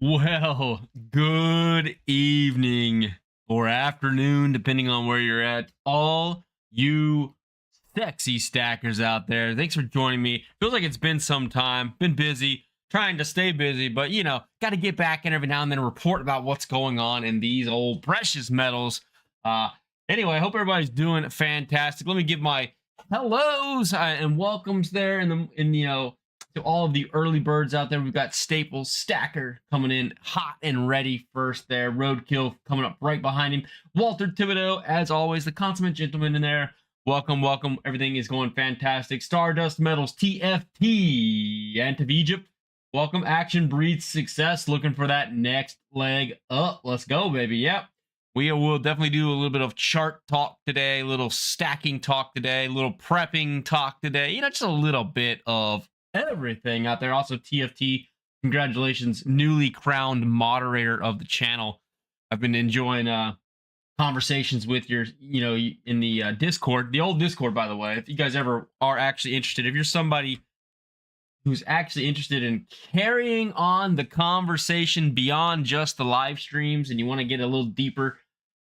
Well, good evening or afternoon, depending on where you're at. All you sexy stackers out there, thanks for joining me. Feels like it's been some time, been busy, trying to stay busy, but got to get back in every now and then and report about what's going on in these old precious metals. Anyway, I hope everybody's doing fantastic. Let me give my hellos and welcomes there to all of the early birds out there. We've got Staples Stacker coming in hot and ready first there. Roadkill coming up right behind him. Walter Thibodeau, as always, the consummate gentleman in there. Welcome, welcome. Everything is going fantastic. Stardust Metals, TFT, Ant of Egypt. Welcome. Action breeds success. Looking for that next leg up. Let's go, baby. Yep. We will definitely do a little bit of chart talk today, a little stacking talk today, a little prepping talk today. Just a little bit of everything out there. Also, TFT, congratulations, newly crowned moderator of the channel. I've been enjoying conversations with your, in the Discord, the old Discord, by the way. If you guys ever are actually interested, if you're somebody who's actually interested in carrying on the conversation beyond just the live streams and you want to get a little deeper,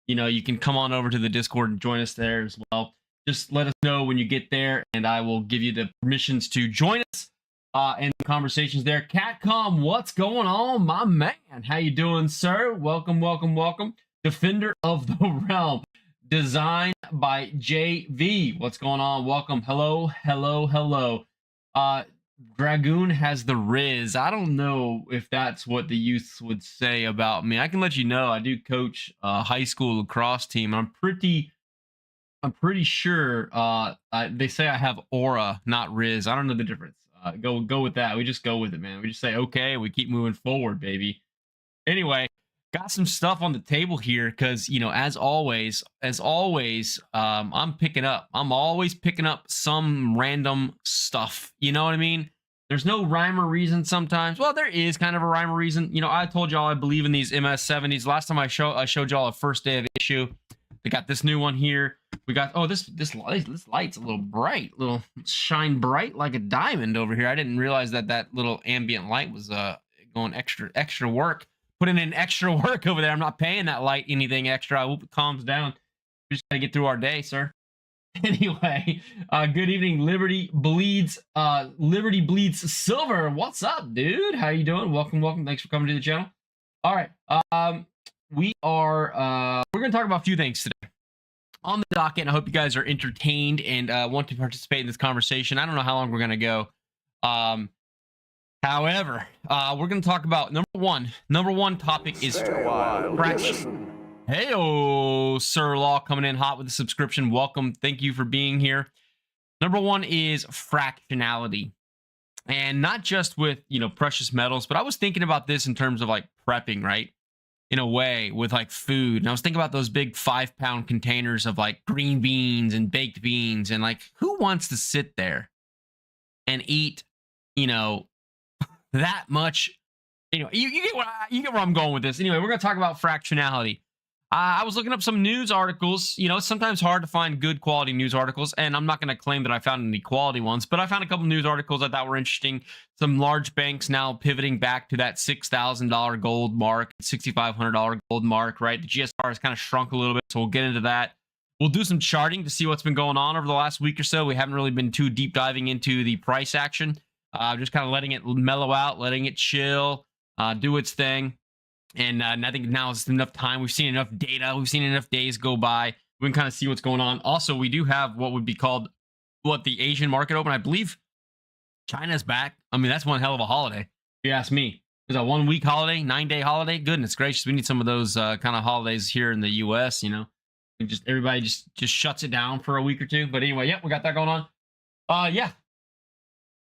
you can come on over to the Discord and join us there as well. Just let us know when you get there and I will give you the permissions to join us and the conversations there. Catcom, what's going on, my man? How you doing, sir? Welcome, welcome, welcome. Defender of the Realm, designed by JV. What's going on? Welcome. Hello, hello, hello. Dragoon has the Riz. I don't know if that's what the youths would say about me. I can let you know I do coach a high school lacrosse team. I'm pretty sure they say I have aura, not Riz. I don't know the difference. Go with that. We just go with it, man. We just say, okay, we keep moving forward, baby. Anyway, got some stuff on the table here because, as always, I'm picking up. I'm always picking up some random stuff. You know what I mean? There's no rhyme or reason sometimes. Well, there is kind of a rhyme or reason. I told y'all I believe in these MS70s. Last time I showed y'all a first day of issue. We got this new one here. We got, this light's a little bright, little shine bright like a diamond over here. I didn't realize that little ambient light was going extra work. Putting in extra work over there. I'm not paying that light anything extra. I hope it calms down. We just gotta get through our day, sir. Anyway, good evening. Liberty Bleeds Silver. What's up, dude? How you doing? Welcome, welcome. Thanks for coming to the channel. All right. We're gonna talk about a few things today on the docket, and I hope you guys are entertained and want to participate in this conversation. I don't know how long we're gonna go. However, we're going to talk about number one topic is Fractional. Hey-o, Sir Law coming in hot with the subscription. Welcome. Thank you for being here. Number one is fractionality. And not just with, precious metals, but I was thinking about this in terms of like prepping, right? In a way with like food. And I was thinking about those big 5-pound containers of like green beans and baked beans. And like, who wants to sit there and eat, that much, you get where I'm going with this. Anyway, we're going to talk about fractionality. I was looking up some news articles. It's sometimes hard to find good quality news articles, and I'm not going to claim that I found any quality ones, but I found a couple news articles I thought were interesting. Some large banks now pivoting back to that $6,000 gold mark, $6,500 gold mark, right? The GSR has kind of shrunk a little bit, so we'll get into that. We'll do some charting to see what's been going on over the last week or so. We haven't really been too deep diving into the price action. Just kind of letting it mellow out, letting it chill, do its thing. And I think now is enough time. We've seen enough data. We've seen enough days go by. We can kind of see what's going on. Also, we do have what would be called the Asian market open. I believe China's back. I mean, that's one hell of a holiday, if you ask me. Is a 1 week holiday, 9-day holiday? Goodness gracious, we need some of those kind of holidays here in the US, And just everybody just shuts it down for a week or two. But anyway, yep, we got that going on. Yeah.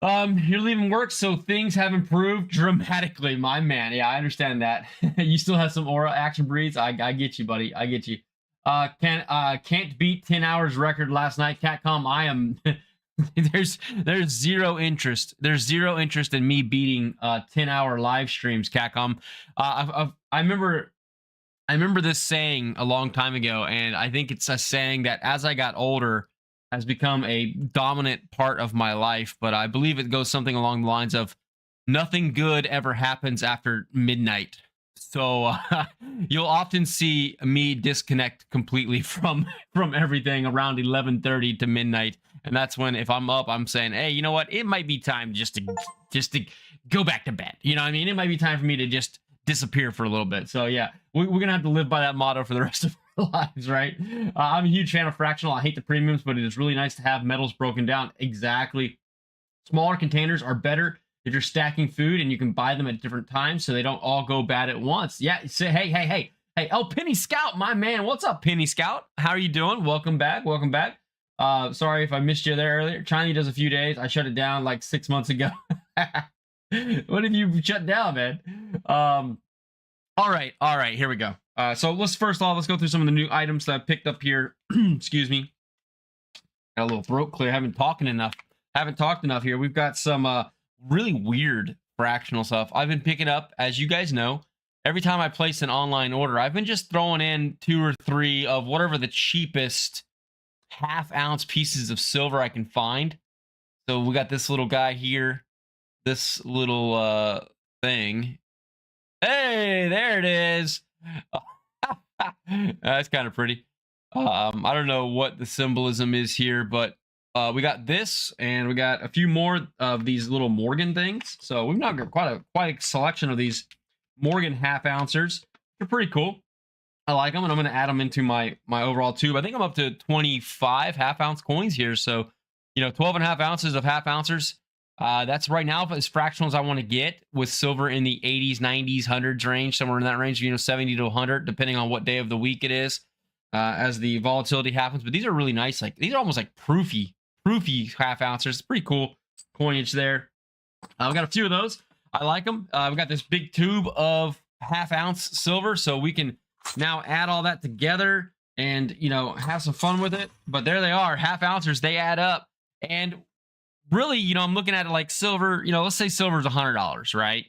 You're leaving work, so things have improved dramatically, my man. Yeah, I understand that. You still have some aura action breeds. I get you, buddy. I get you. Can't beat 10 hours record last night. Catcom, I am. there's zero interest. There's zero interest in me beating 10-hour live streams. Catcom. I remember this saying a long time ago, and I think it's a saying that as I got older has become a dominant part of my life, but I believe it goes something along the lines of nothing good ever happens after midnight. So you'll often see me disconnect completely from everything around 11:30 to midnight, and that's when, if I'm up, I'm saying, hey, you know what, it might be time just to go back to bed. You know what I mean? It might be time for me to just disappear for a little bit. So yeah, we're gonna have to live by that motto for the rest of our lives, right? I'm a huge fan of Fractional. I hate the premiums, but it is really nice to have metals broken down. Exactly. Smaller containers are better if you're stacking food, and you can buy them at different times so they don't all go bad at once. Yeah, say hey, oh, Penny Scout, my man. What's up, Penny Scout? How are you doing? Welcome back. Sorry if I missed you there earlier. Chinese does a few days. I shut it down like 6 months ago. What have you shut down, man? All right, here we go. So let's go through some of the new items that I picked up here. Excuse me. Got a little throat clear. Haven't talked enough here. We've got some really weird fractional stuff I've been picking up. As you guys know, every time I place an online order, I've been just throwing in 2 or 3 of whatever the cheapest half-ounce pieces of silver I can find. So we got this little guy here, this little thing. Hey, there it is. That's kind of pretty. I don't know what the symbolism is here, but we got this, and we got a few more of these little Morgan things. So we've now got quite a selection of these Morgan half-ouncers. They're pretty cool. I like them, and I'm going to add them into my overall tube. I think I'm up to 25 half-ounce coins here. So, 12 and a half ounces of half-ouncers. That's right now as fractionals I want to get, with silver in the 80s, 90s, 100s range, somewhere in that range, 70 to 100, depending on what day of the week it is, as the volatility happens. But these are really nice. Like, these are almost like proofy half-ouncers. It's pretty cool coinage there. We got a few of those. I like them. We got this big tube of half-ounce silver, so we can now add all that together and, have some fun with it. But there they are, half-ouncers. They add up. And really, I'm looking at it like silver, let's say silver is $100, right?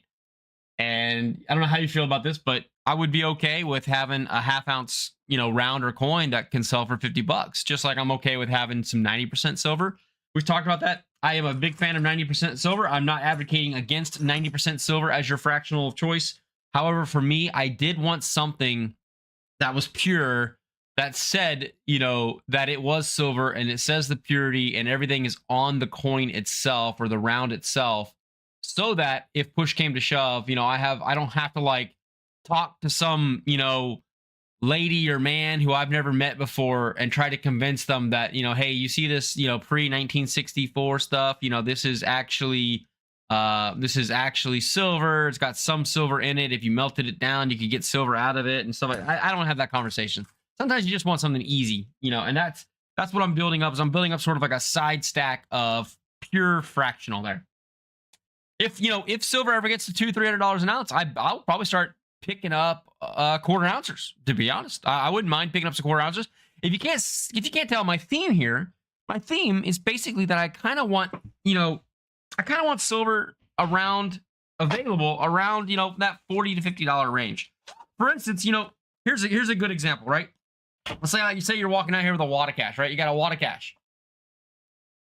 And I don't know how you feel about this, but I would be okay with having a half-ounce, round or coin that can sell for $50, just like I'm okay with having some 90% silver. We've talked about that. I am a big fan of 90% silver. I'm not advocating against 90% silver as your fractional of choice. However, for me, I did want something that was pure, that said, that it was silver, and it says the purity and everything is on the coin itself or the round itself, so that if push came to shove, I don't have to like talk to some, lady or man who I've never met before and try to convince them that, hey, you see this, pre-1964 stuff, this is actually silver. It's got some silver in it. If you melted it down, you could get silver out of it and stuff like that. I don't have that conversation. Sometimes you just want something easy, and that's what I'm building up. Is I'm building up sort of like a side stack of pure fractional there. If silver ever gets to $200-300 an ounce, I'll probably start picking up quarter ouncers. To be honest, I wouldn't mind picking up some quarter ouncers. If you can't tell, my theme is basically that I kind of want silver available around that $40 to $50 range. For instance, here's a good example, right? Let's say you're walking out here with a wad of cash, right? You got a wad of cash.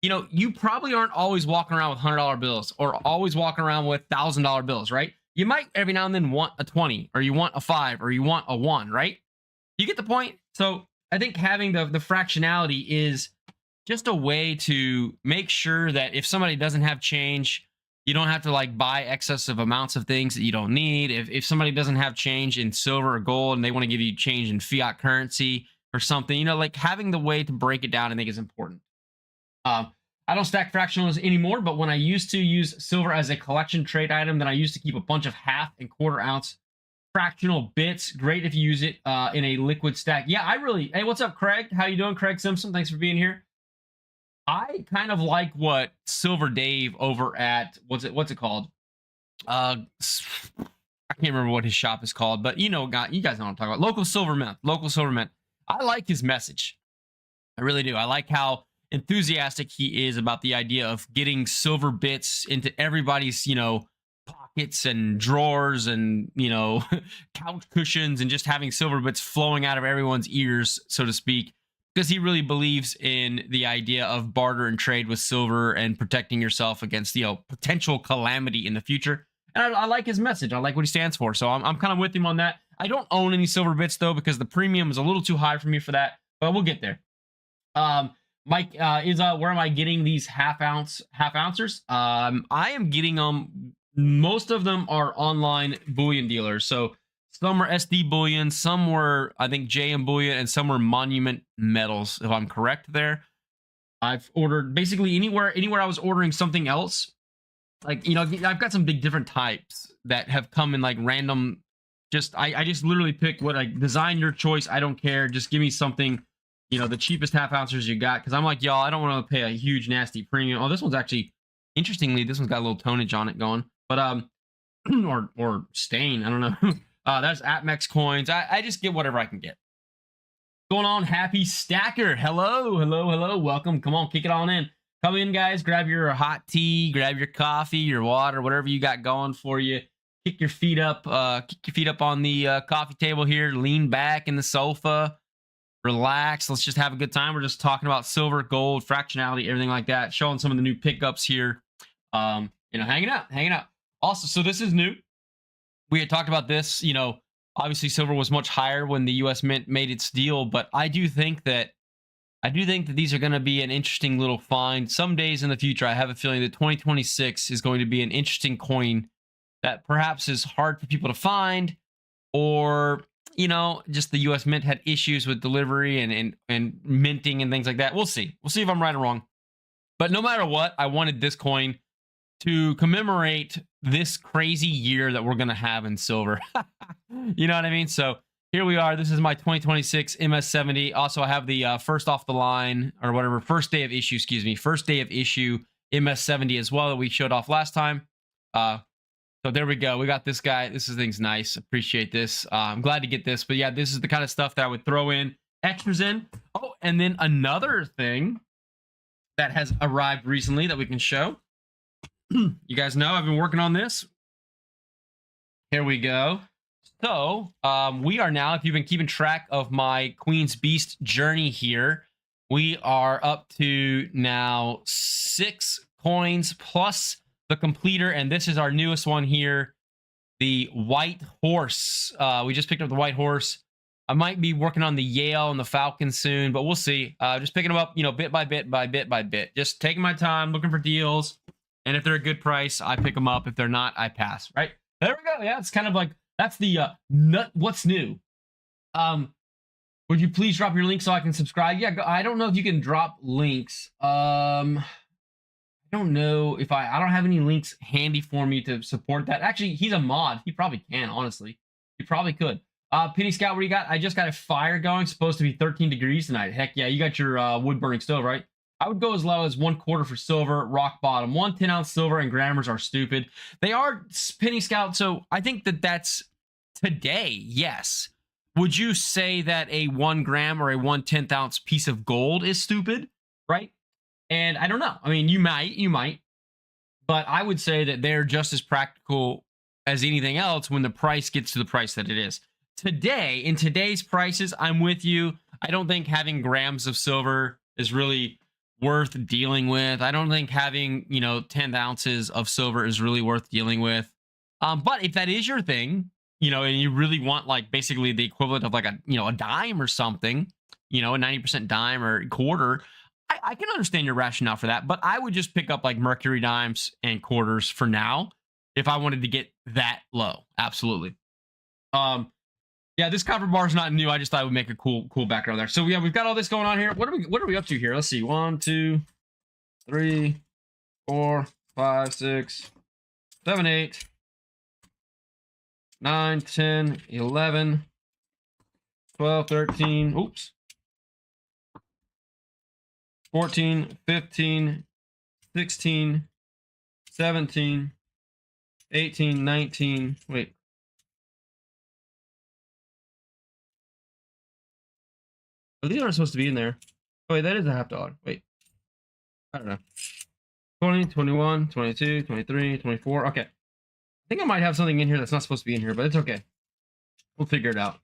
You probably aren't always walking around with $100 bills or always walking around with $1,000 bills, right? You might every now and then want a 20, or you want a 5, or you want a 1, right? You get the point? So I think having the fractionality is just a way to make sure that if somebody doesn't have change, you don't have to like buy excessive amounts of things that you don't need. If somebody doesn't have change in silver or gold and they want to give you change in fiat currency or something, like having the way to break it down, I think is important. I don't stack fractionals anymore, but when I used to use silver as a collection trade item, then I used to keep a bunch of half and quarter ounce fractional bits. Great if you use it in a liquid stack. Yeah, hey, what's up, Craig? How you doing, Craig Simpson? Thanks for being here. I kind of like what Silver Dave over at what's it called? I can't remember what his shop is called, but you guys know what I'm talking about. Local Silver Mint. I like his message. I really do. I like how enthusiastic he is about the idea of getting silver bits into everybody's, pockets and drawers and, couch cushions, and just having silver bits flowing out of everyone's ears, so to speak. Because he really believes in the idea of barter and trade with silver and protecting yourself against, potential calamity in the future. And I like his message. I like what he stands for. So I'm kind of with him on that. I don't own any silver bits though, because the premium is a little too high for me for that, but we'll get there. Mike, where am I getting these half ounces? I am getting them. Most of them are online bullion dealers. So some are SD bullion, some were, I think, JM bullion, and some were monument metals, if I'm correct there. I've ordered basically anywhere I was ordering something else. Like, you know, I've got some big different types that have come in like random. I just literally pick what I design your choice. I don't care. Just give me something, you know, the cheapest half ounces you got. Cause I'm like, y'all, I don't want to pay a huge nasty premium. Oh, this one's actually, interestingly, this one's got a little tonnage on it going, but, or stain. I don't know. That's APMEX coins. I just get whatever I can get. Going on, Happy Stacker. Hello. Welcome. Come on, kick it on in. Come in, guys. Grab your hot tea, grab your coffee, your water, whatever you got going for you. Kick your feet up. Kick your feet up on the coffee table here. Lean back in the sofa. Relax. Let's just have a good time. We're just talking about silver, gold, fractionality, everything like that. Showing some of the new pickups here. You know, hanging out. Also, so this is new. We had talked about this. You know, obviously silver was much higher when the U.S. Mint made its deal, but I do think that these are going to be an interesting little find. Some days in the future, I have a feeling that 2026 is going to be an interesting coin that perhaps is hard for people to find, or, you know, just the U.S. Mint had issues with delivery and minting and things like that. We'll see. We'll see if I'm right or wrong. But no matter what, I wanted this coin to commemorate this crazy year that we're going to have in silver. You know what I mean? So here we are. This is my 2026 MS70. Also, I have the first off the line, or whatever, first day of issue MS70 as well that we showed off last time. So there we go. We got this guy. This thing's nice. Appreciate this. I'm glad to get this. But yeah, this is the kind of stuff that I would throw in extras in. Oh, and then another thing that has arrived recently that we can show. You guys know I've been working on this. Here we go. So we are now, if you've been keeping track of my Queen's Beast journey here, we are up to now 6 coins plus the completer, and this is our newest one here, the White Horse. We just picked up the White Horse. I might be working on the Yale and the Falcon soon, but we'll see. Just picking them up, you know, bit by bit. Just taking my time, looking for deals, and if they're a good price, I pick them up. If they're not, I pass. Right there we go. Yeah, it's kind of like that's the what's new. Would you please drop your link so I can subscribe? Yeah, I don't know if you can drop links. I don't know if I don't have any links handy for me to support that. Actually, he's a mod. He probably can, honestly. He probably could. Penny Scout, what do you got? I just got a fire going. Supposed to be 13 degrees tonight. Heck yeah, you got your wood burning stove, right? I would go as low as 1/4 for silver, rock bottom. 1 10-ounce silver and grammars are stupid. They are, Penny Scout, so I think that's today, yes. Would you say that a 1 gram or a 1/10 ounce piece of gold is stupid, right? And I don't know. I mean, you might, but I would say that they're just as practical as anything else when the price gets to the price that it is. Today, in today's prices, I'm with you. I don't think having grams of silver is really worth dealing with. I don't think having, you know, 10 ounces of silver is really worth dealing with. But if that is your thing, you know, and you really want like basically the equivalent of like a, you know, a dime or something, you know, a 90% dime or quarter, I can understand your rationale for that, but I would just pick up like mercury dimes and quarters for now if I wanted to get that low. Absolutely. Yeah, this copper bar is not new. I just thought it would make a cool background there. So yeah, we've got all this going on here. What are we up to here? Let's see. 1, 2, 3, 4, 5, 6, 7, 8, 9, 10, 11, 12, 13. Oops. 14, 15, 16, 17, 18, 19. Wait. Oh, these aren't supposed to be in there. Oh, wait, that is a $50. Wait. I don't know. 20, 21, 22, 23, 24. Okay. I think I might have something in here that's not supposed to be in here, but it's okay. We'll figure it out.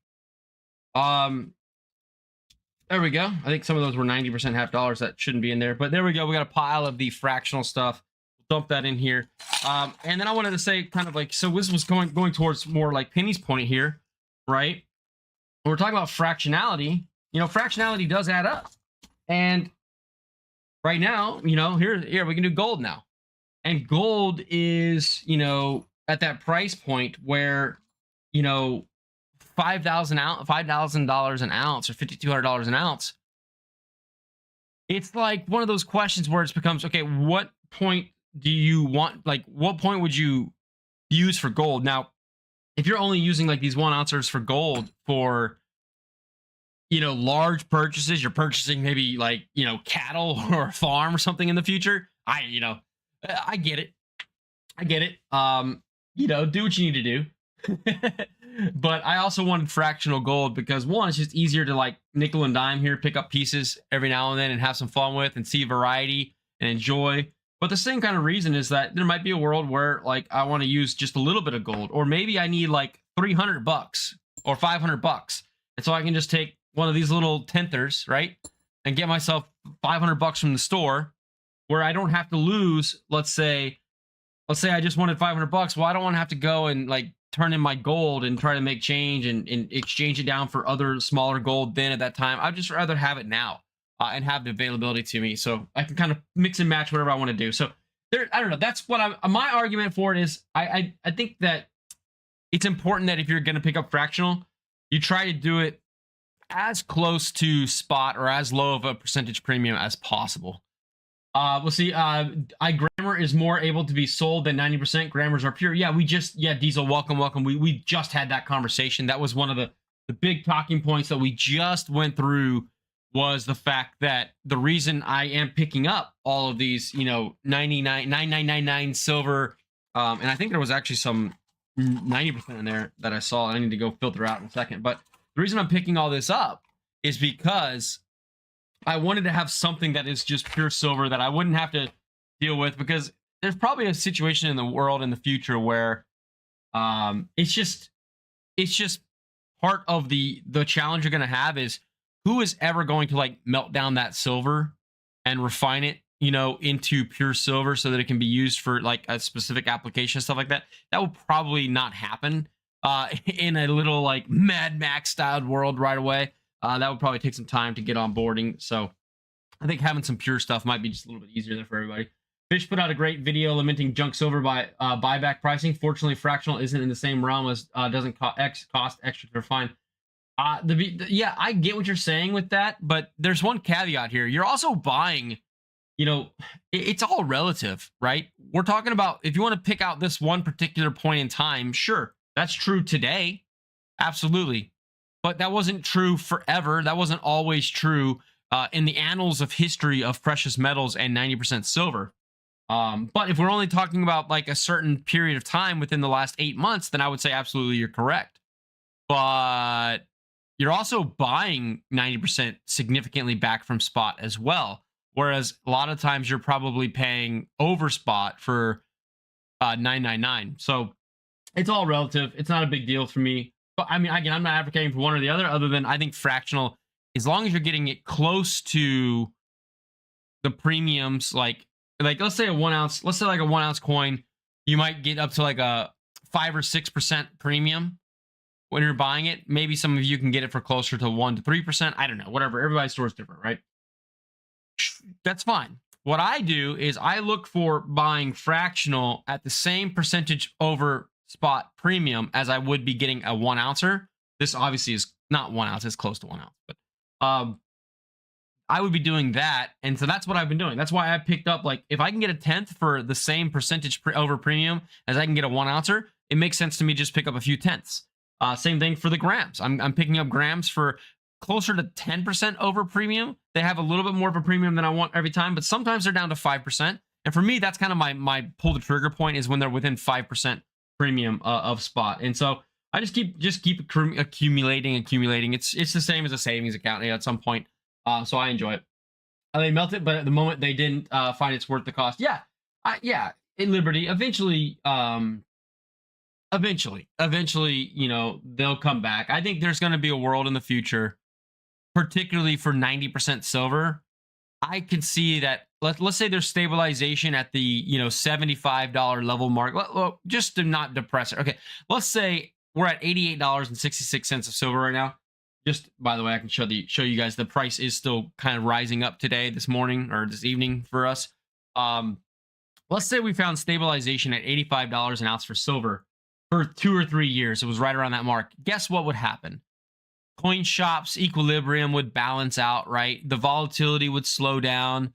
There we go. I think some of those were 90% $50 that shouldn't be in there, but there we go. We got a pile of the fractional stuff. We'll dump that in here. And then I wanted to say kind of like, so this was going towards more like Penny's point here, right? When we're talking about fractionality, you know, fractionality does add up. And right now, you know, here we can do gold now. And gold is, you know, at that price point where, you know, $5,000 an ounce or $5,200 an ounce. It's like one of those questions where it becomes, okay, what point do you want? Like, what point would you use for gold? Now, if you're only using like these 1 ounces for gold for, you know, large purchases, you're purchasing maybe like, you know, cattle or a farm or something in the future. I get it. I get it. You know, do what you need to do. But I also wanted fractional gold because one, it's just easier to like nickel and dime here, pick up pieces every now and then and have some fun with and see variety and enjoy. But the same kind of reason is that there might be a world where like I want to use just a little bit of gold, or maybe I need like $300 or $500. And so I can just take one of these little tenthers, right? And get myself $500 from the store where I don't have to lose, let's say I just wanted $500. Well, I don't want to have to go and like turn in my gold and try to make change and exchange it down for other smaller gold then at that time. I'd just rather have it now and have the availability to me, so I can kind of mix and match whatever I want to do. So there, I don't know. That's what my argument for it is. I think that it's important that if you're going to pick up fractional, you try to do it as close to spot or as low of a percentage premium as possible. We'll see. Grammar is more able to be sold than 90%. Grammars are pure. Yeah, Diesel, welcome. We just had that conversation. That was one of the big talking points that we just went through, was the fact that the reason I am picking up all of these, you know, 9999 silver, and I think there was actually some 90% in there that I saw. I need to go filter out in a second. But the reason I'm picking all this up is because I wanted to have something that is just pure silver that I wouldn't have to deal with, because there's probably a situation in the world in the future where it's just part of the challenge you're going to have is who is ever going to like melt down that silver and refine it, you know, into pure silver so that it can be used for like a specific application, stuff like that. That will probably not happen in a little like Mad Max styled world right away. That would probably take some time to get onboarding. So I think having some pure stuff might be just a little bit easier there for everybody. Fish put out a great video lamenting junk silver by buyback pricing. Fortunately, fractional isn't in the same realm as doesn't cost extra to refine. Yeah, I get what you're saying with that, but there's one caveat here. You're also buying, you know, it's all relative, right? We're talking about if you want to pick out this one particular point in time, sure, that's true today. Absolutely. But that wasn't true forever. That wasn't always true in the annals of history of precious metals and 90% silver. But if we're only talking about like a certain period of time within the last 8 months, then I would say absolutely you're correct. But you're also buying 90% significantly back from spot as well. Whereas a lot of times you're probably paying over spot for 999. So it's all relative. It's not a big deal for me. But I mean, again, I'm not advocating for one or the other than I think fractional, as long as you're getting it close to the premiums, like let's say a 1 ounce, let's say like a 1 ounce coin, you might get up to like a 5 or 6% premium when you're buying it. Maybe some of you can get it for closer to 1 to 3%. I don't know, whatever. Everybody's store is different, right? That's fine. What I do is I look for buying fractional at the same percentage over spot premium as I would be getting a 1 ouncer. This obviously is not 1 ounce, it's close to 1 ounce, but I would be doing that. And so that's what I've been doing. That's why I picked up, like, if I can get a tenth for the same percentage over premium as I can get a 1 ouncer, it makes sense to me just pick up a few tenths. Same thing for the grams. I'm picking up grams for closer to 10% over premium. They have a little bit more of a premium than I want every time, but sometimes they're down to 5%. And for me, that's kind of my pull the trigger point, is when they're within 5% premium of spot. And so I just keep accumulating. It's the same as a savings account at some point. So I enjoy it. They melt it, but at the moment they didn't find it's worth the cost. Yeah, in Liberty, eventually, you know, they'll come back. I think there's going to be a world in the future, particularly for 90% silver. I can see that. Let's say there's stabilization at the $75 level mark. Just to not depress it. Okay, let's say we're at $88.66 of silver right now. Just by the way, I can show you guys the price is still kind of rising up today, this morning or this evening for us. Let's say we found stabilization at $85 an ounce for silver for 2 or 3 years. It was right around that mark. Guess what would happen? Coin shops equilibrium would balance out, right? The volatility would slow down.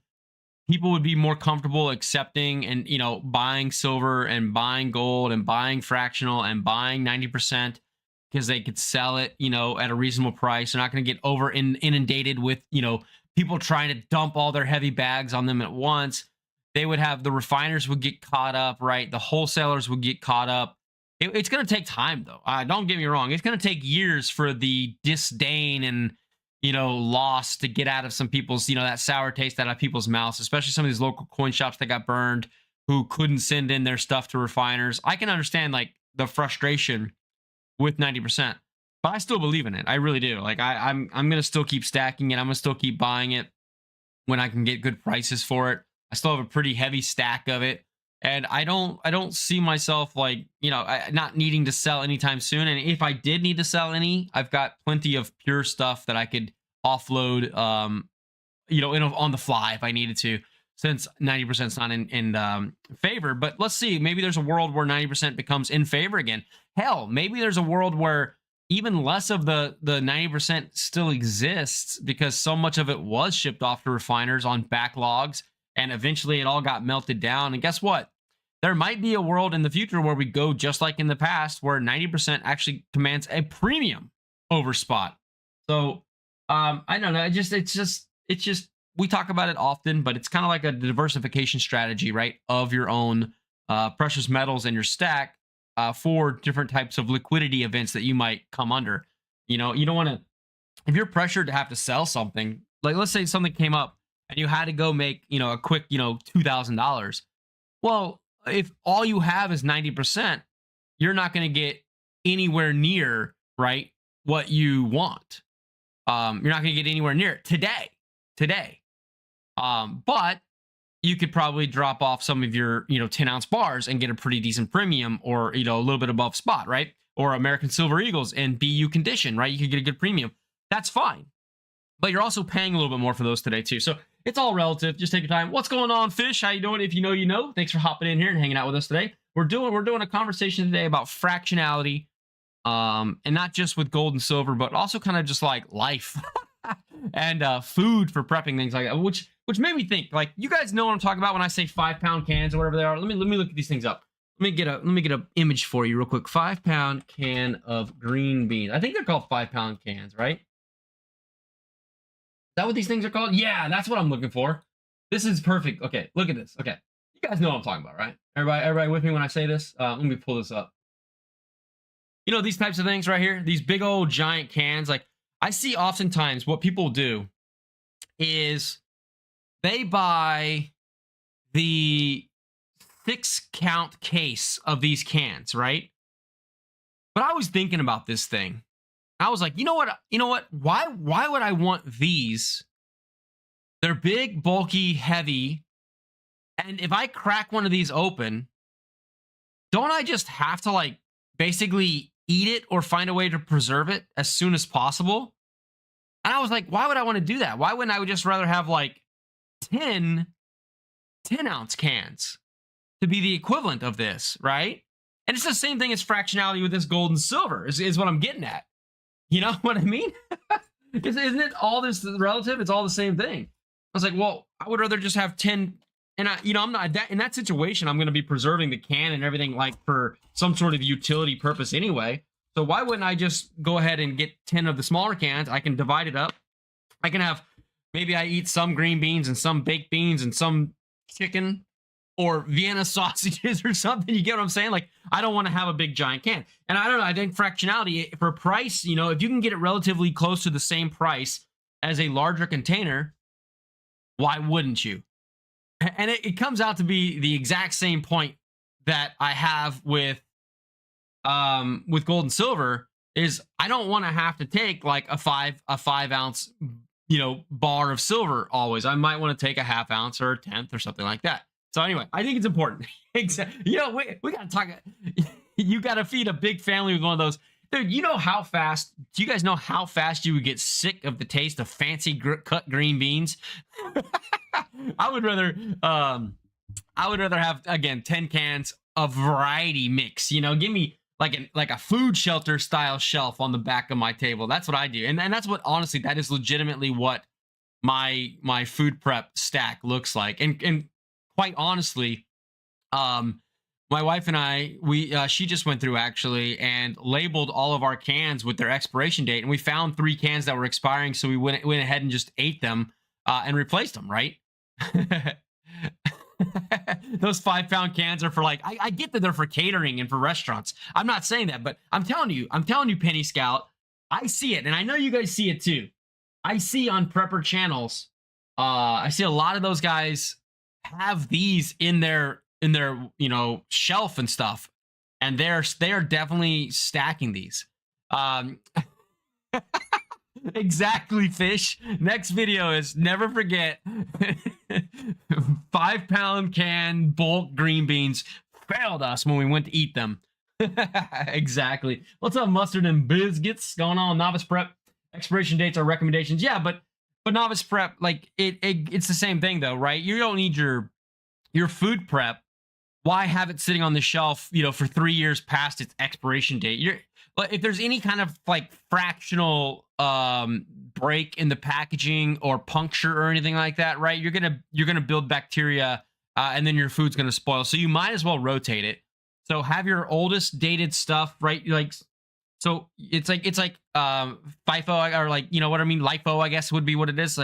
People would be more comfortable accepting and buying silver and buying gold and buying fractional and buying 90% because they could sell it at a reasonable price. They're not going to get over inundated with people trying to dump all their heavy bags on them at once. They would have the refiners would get caught up, right? The wholesalers would get caught up. It's going to take time, though. Don't get me wrong. It's going to take years for the disdain and, loss to get out of some people's, that sour taste out of people's mouths, especially some of these local coin shops that got burned who couldn't send in their stuff to refiners. I can understand, like, the frustration with 90%, but I still believe in it. I really do. Like, I'm going to still keep stacking it. I'm going to still keep buying it when I can get good prices for it. I still have a pretty heavy stack of it. And I don't see myself like, not needing to sell anytime soon. And if I did need to sell any, I've got plenty of pure stuff that I could offload, on the fly if I needed to, since 90% is not in favor. But let's see, maybe there's a world where 90% becomes in favor again. Hell, maybe there's a world where even less of the 90% still exists because so much of it was shipped off to refiners on backlogs. And eventually it all got melted down. And guess what? There might be a world in the future where we go just like in the past, where 90% actually commands a premium over spot. So I don't know. It's just we talk about it often, but it's kind of like a diversification strategy, right? Of your own precious metals in your stack for different types of liquidity events that you might come under. You don't want to, if you're pressured to have to sell something, like let's say something came up and you had to go make, a quick, $2,000. Well, if all you have is 90%, you're not going to get anywhere near, right, what you want. You're not going to get anywhere near it today. But you could probably drop off some of your, 10-ounce bars and get a pretty decent premium or, a little bit above spot, right? Or American Silver Eagles in BU condition, right? You could get a good premium. That's fine. But you're also paying a little bit more for those today, too. So it's all relative. Just take your time. What's going on, Fish? How you doing? If you know, you know. Thanks for hopping in here and hanging out with us today. We're doing a conversation today about fractionality, and not just with gold and silver, but also kind of just like life and food for prepping, things like that. Which made me think, like, you guys know what I'm talking about when I say 5-pound cans or whatever they are. Let me look at these things up. Let me get a image for you real quick. 5-pound can of green beans. I think they're called 5-pound cans, right? Is that what these things are called? Yeah, that's what I'm looking for. This is perfect. Okay, look at this. Okay, you guys know what I'm talking about, right? Everybody with me when I say this? Let me pull this up. These types of things right here, these big old giant cans. Like, I see oftentimes what people do is they buy the 6-count case of these cans, right? But I was thinking about this thing. I was like, you know what? Why would I want these? They're big, bulky, heavy. And if I crack one of these open, don't I just have to, like, basically eat it or find a way to preserve it as soon as possible? And I was like, why would I want to do that? Why wouldn't I just rather have like 10-ounce cans to be the equivalent of this, right? And it's the same thing as fractionality with this gold and silver is what I'm getting at. You know what I mean? Isn't it all this relative? It's all the same thing. I was like, well, I would rather just have 10. And I'm not in that situation. I'm going to be preserving the can and everything, like, for some sort of utility purpose anyway. So why wouldn't I just go ahead and get 10 of the smaller cans? I can divide it up. I can have, maybe I eat some green beans and some baked beans and some chicken or Vienna sausages or something. You get what I'm saying? Like, I don't want to have a big giant can. And I don't know, I think fractionality for price, if you can get it relatively close to the same price as a larger container, why wouldn't you? And it comes out to be the exact same point that I have with gold and silver is I don't want to have to take like a 5-ounce, bar of silver always. I might want to take a half ounce or a tenth or something like that. So anyway, I think it's important. Exactly. We got to talk. You got to feed a big family with one of those. Dude, do you guys know how fast you would get sick of the taste of fancy cut green beans? I would rather have, again, 10 cans of variety mix. Give me like a food shelter style shelf on the back of my table. That's what I do. And that's what, honestly, that is legitimately what my food prep stack looks like. And quite honestly, my wife and I, she just went through actually and labeled all of our cans with their expiration date, and we found 3 cans that were expiring, so we went ahead and just ate them and replaced them. Right? Those 5-pound cans are for I get that they're for catering and for restaurants. I'm not saying that, but I'm telling you, Penny Scout, I see it, and I know you guys see it too. I see on prepper channels, I see a lot of those guys have these in their shelf and stuff, and they are definitely stacking these. Exactly, Fish. Next video is, never forget, 5-pound can bulk green beans failed us when we went to eat them. Exactly. What's up, Mustard and Biscuits? Going on? Novice prep expiration dates are recommendations. Yeah, but novice prep, it's the same thing though, right? You don't need your food prep. Why have it sitting on the shelf, for 3 years past its expiration date? But if there's any kind of fractional break in the packaging or puncture or anything like that, right? You're gonna build bacteria, and then your food's gonna spoil. So you might as well rotate it. So have your oldest dated stuff, right? So it's like FIFO, or what I mean, LIFO, I guess would be what it is.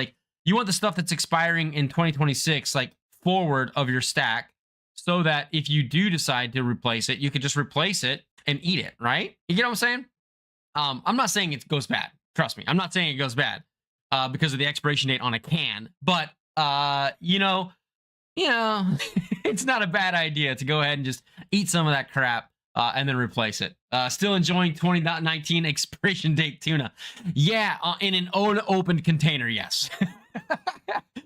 You want the stuff that's expiring in 2026, forward of your stack, so that if you do decide to replace it, you could just replace it and eat it, right? You get what I'm saying? I'm not saying it goes bad. Trust me, I'm not saying it goes bad because of the expiration date on a can. But it's not a bad idea to go ahead and just eat some of that crap and then replace it. Still enjoying 2019 expiration date tuna? Yeah, in an unopened container, yes.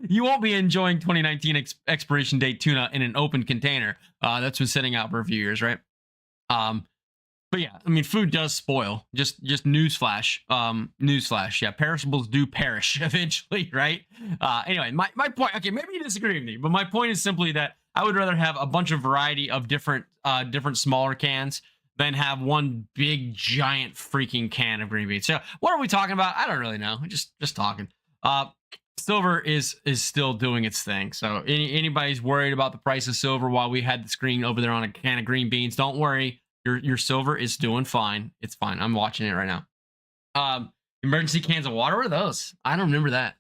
You won't be enjoying 2019 expiration date tuna in an open container. That's been sitting out for a few years, right? But yeah, I mean, food does spoil. Just newsflash. Newsflash. Yeah, perishables do perish eventually, right? Anyway, my point. Okay, maybe you disagree with me, but my point is simply that I would rather have a bunch of variety of different smaller cans than have one big giant freaking can of green beans. So what are we talking about? I don't really know. Just talking. Silver is still doing its thing. So anybody's worried about the price of silver while we had the screen over there on a can of green beans, don't worry. Your silver is doing fine. It's fine. I'm watching it right now. Emergency cans of water. What are those? I don't remember that.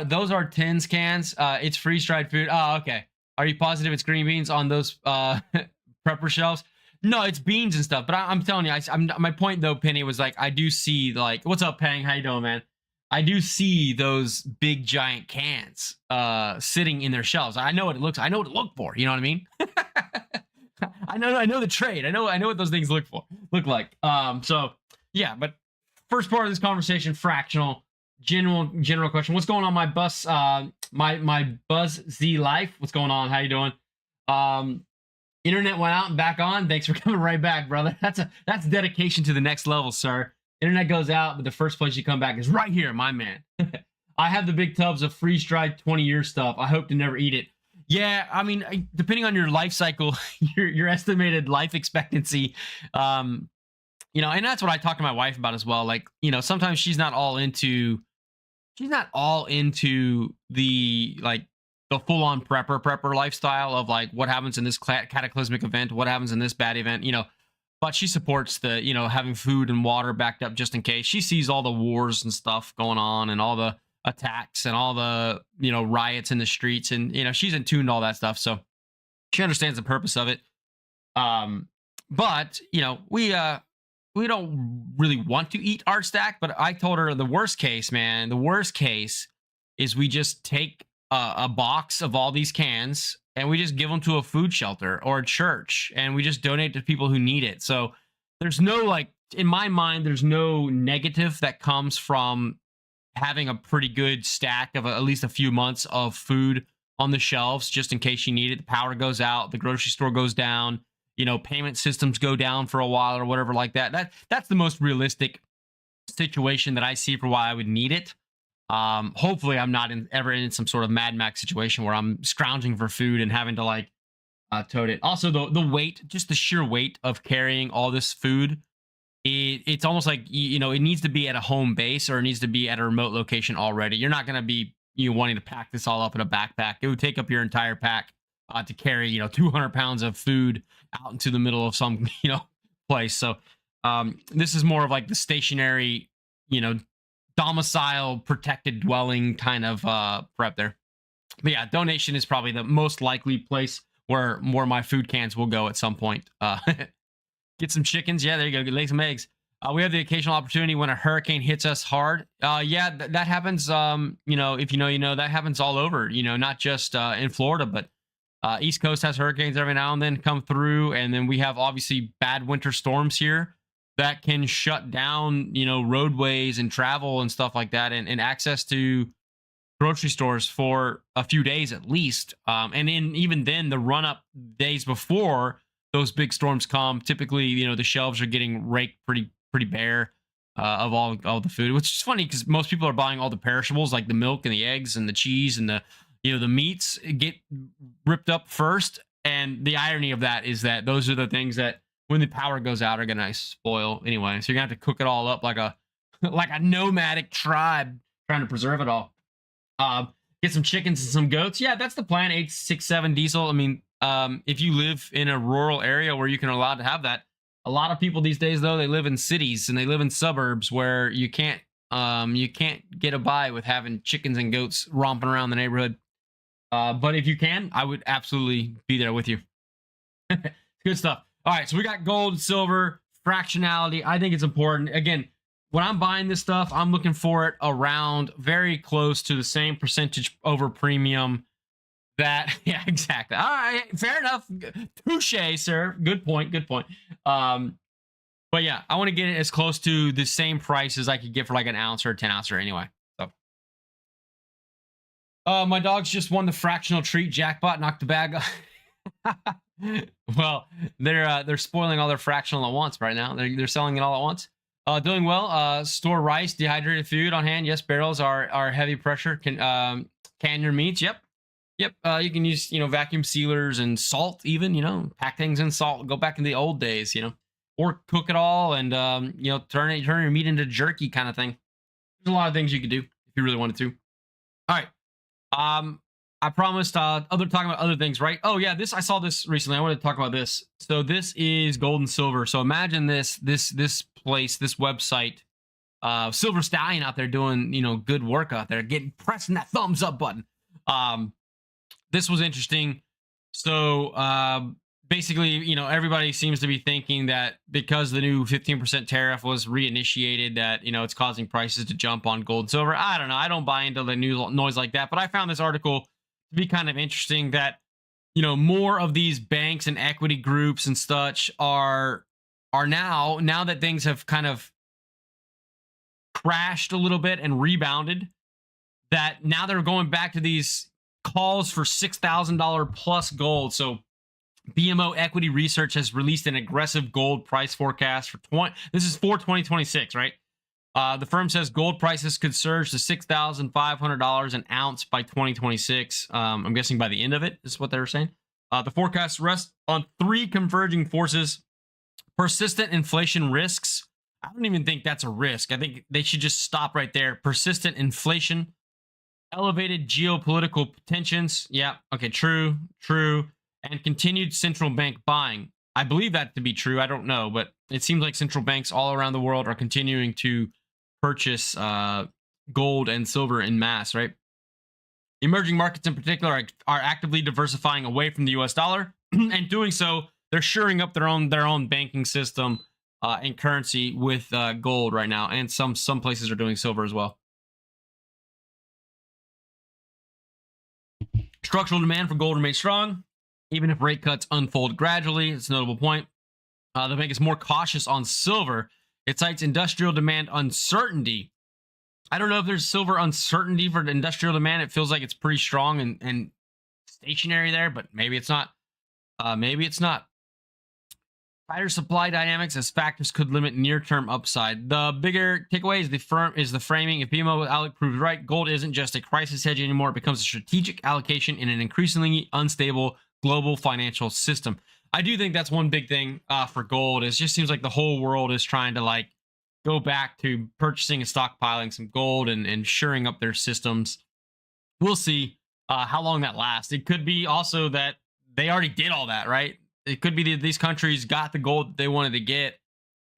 Those are tins cans. It's freeze-dried food. Oh, okay. Are you positive it's green beans on those prepper shelves? No, it's beans and stuff. But I'm telling you, my point though, Penny, was I do see what's up, Pang? How you doing, man? I do see those big giant cans sitting in their shelves. I know what it looks. I know what to look for. You know what I mean? I know the trade. I know what those things look like. So yeah, but first part of this conversation, fractional, general question. What's going on, my bus? My Buzz Z Life. What's going on? How you doing? Internet went out and back on. Thanks for coming right back, brother. That's dedication to the next level, sir. Internet goes out, but the first place you come back is right here, my man. I have the big tubs of freeze-dried 20-year stuff. I hope to never eat it. Yeah, I mean, depending on your life cycle, your estimated life expectancy, and that's what I talk to my wife about as well. Sometimes she's not all into the full-on prepper lifestyle of what happens in this cataclysmic event, what happens in this bad event, but she supports the, having food and water backed up just in case. She sees all the wars and stuff going on and all the attacks and all the, riots in the streets, and, she's in tune to all that stuff. So she understands the purpose of it. But, we don't really want to eat our stack, but I told her the worst case is we just take a box of all these cans and we just give them to a food shelter or a church, and we just donate to people who need it. So there's no, in my mind, there's no negative that comes from having a pretty good stack of at least a few months of food on the shelves just in case you need it. The power goes out, the grocery store goes down, payment systems go down for a while or whatever like that. That's the most realistic situation that I see for why I would need it. Hopefully I'm not ever in some sort of Mad Max situation where I'm scrounging for food and having to like tote it. Also, the weight, just the sheer weight of carrying all this food, it's almost like it needs to be at a home base or it needs to be at a remote location already. You're not going to be wanting to pack this all up in a backpack. It would take up your entire pack to carry 200 pounds of food out into the middle of some place. So this is more of like the stationary domicile protected dwelling kind of prep there. But yeah, donation is probably the most likely place where my food cans will go at some point. Get some chickens. Yeah, there you go. Lay some eggs. We have the occasional opportunity when a hurricane hits us hard. Yeah, that happens. If that happens all over, not just in Florida, but East Coast has hurricanes every now and then come through. And then we have obviously bad winter storms here that can shut down, roadways and travel and stuff like that, and access to grocery stores for a few days at least. And even then, the run up days before those big storms come, typically, the shelves are getting raked pretty bare of all the food, which is funny because most people are buying all the perishables like the milk and the eggs and the cheese and the meats get ripped up first. And the irony of that is that those are the things that when the power goes out are gonna spoil anyway. So you're gonna have to cook it all up like a nomadic tribe trying to preserve it all. Get some chickens and some goats. Yeah, that's the plan. 867 diesel. I mean, if you live in a rural area where you can allowed to have that, a lot of people these days though, they live in cities and they live in suburbs where you can't get a by with having chickens and goats romping around the neighborhood. But if you can, I would absolutely be there with you. Good stuff. All right, so we got gold, silver, fractionality. I think it's important. Again, when I'm buying this stuff, I'm looking for it around very close to the same percentage over premium that, yeah, exactly. All right, fair enough. Touche, sir. Good point. But yeah, I want to get it as close to the same price as I could get for like an ounce or a 10 ounce or anyway. So, my dogs just won the fractional treat jackpot, knocked the bag off. Well, they're spoiling all their fractional at once right now. They're selling it all at once. Doing well. Store rice, dehydrated food on hand. Yes, barrels are heavy pressure. Can your meats. Yep. You can use vacuum sealers and salt even. Pack things in salt. Go back in the old days. Or cook it all and turn your meat into jerky kind of thing. There's a lot of things you could do if you really wanted to. All right. I promised talking about other things, right? Oh yeah, I saw this recently. I wanted to talk about this. So this is gold and silver. So imagine this place, this website, Silver Stallion out there doing good work out there, pressing that thumbs up button. This was interesting. So basically, everybody seems to be thinking that because the new 15% tariff was reinitiated, that it's causing prices to jump on gold and silver. I don't know. I don't buy into the noise like that, but I found this article to be kind of interesting that more of these banks and equity groups and such are now that things have kind of crashed a little bit and rebounded, that now they're going back to these calls for $6,000 plus gold. So BMO Equity Research has released an aggressive gold price forecast for 2026, right? The firm says gold prices could surge to $6,500 an ounce by 2026. I'm guessing by the end of it is what they were saying. The forecast rests on three converging forces: persistent inflation risks. I don't even think that's a risk. I think they should just stop right there. Persistent inflation, elevated geopolitical tensions. Yeah, okay, true. And continued central bank buying. I believe that to be true. I don't know, but it seems like central banks all around the world are continuing to purchase gold and silver in mass, right? Emerging markets in particular are actively diversifying away from the US dollar, and doing so, they're shoring up their own banking system and currency with gold right now, and some places are doing silver as well. Structural demand for gold remains strong, even if rate cuts unfold gradually. It's a notable point. The bank is more cautious on silver. It cites industrial demand uncertainty I don't know if there's silver uncertainty for the industrial demand. It feels like it's pretty strong and stationary there, but maybe it's not. Maybe it's not. Tighter supply dynamics as factors could limit near-term upside. The bigger takeaway is the framing. If BMO outlook proves right, gold isn't just a crisis hedge anymore. It becomes a strategic allocation in an increasingly unstable global financial system. I do think that's one big thing for gold. It just seems like the whole world is trying to like go back to purchasing and stockpiling some gold and shoring up their systems. We'll see how long that lasts. It could be also that they already did all that, right? It could be that these countries got the gold that they wanted to get,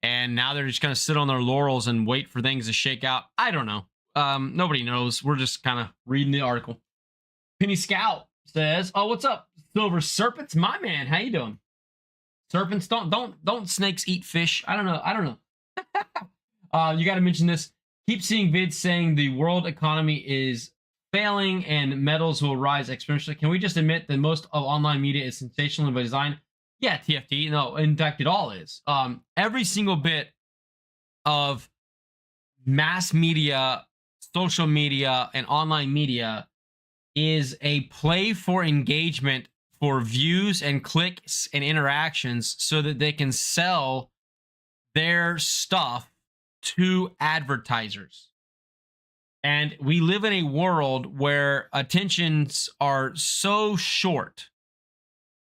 and now they're just going to sit on their laurels and wait for things to shake out. I don't know. Nobody knows. We're just kind of reading the article. Penny Scout says, "Oh, what's up, Silver Serpents? My man, how you doing? Serpents don't snakes eat fish? I don't know. You got to mention this. Keep seeing vids saying the world economy is failing and metals will rise exponentially. Can we just admit that most of online media is sensational by design?" Yeah, TFT. No, in fact, it all is. Every single bit of mass media, social media, and online media is a play for engagement, for views and clicks and interactions, so that they can sell their stuff to advertisers. And we live in a world where attentions are so short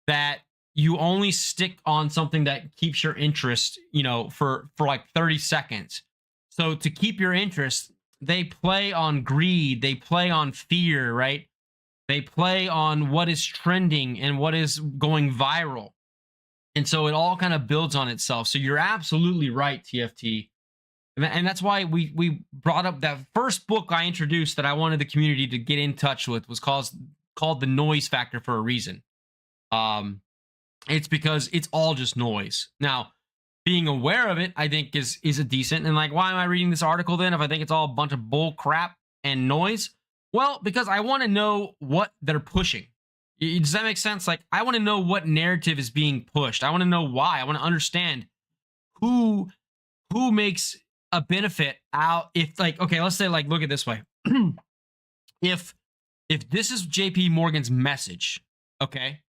that you only stick on something that keeps your interest, for like 30 seconds. So to keep your interest, they play on greed, they play on fear, right? They play on what is trending and what is going viral. And so it all kind of builds on itself. So you're absolutely right, TFT. And that's why we brought up that first book I introduced that I wanted the community to get in touch with was called The Noise Factor for a reason. It's because it's all just noise. Now, being aware of it, I think is a decent. And like, why am I reading this article then if I think it's all a bunch of bull crap and noise? Well, because I want to know what they're pushing. Does that make sense? Like, I want to know what narrative is being pushed. I want to know why. I want to understand who makes a benefit out. If like, okay, let's say like, look at this way. If this is JP Morgan's message, okay,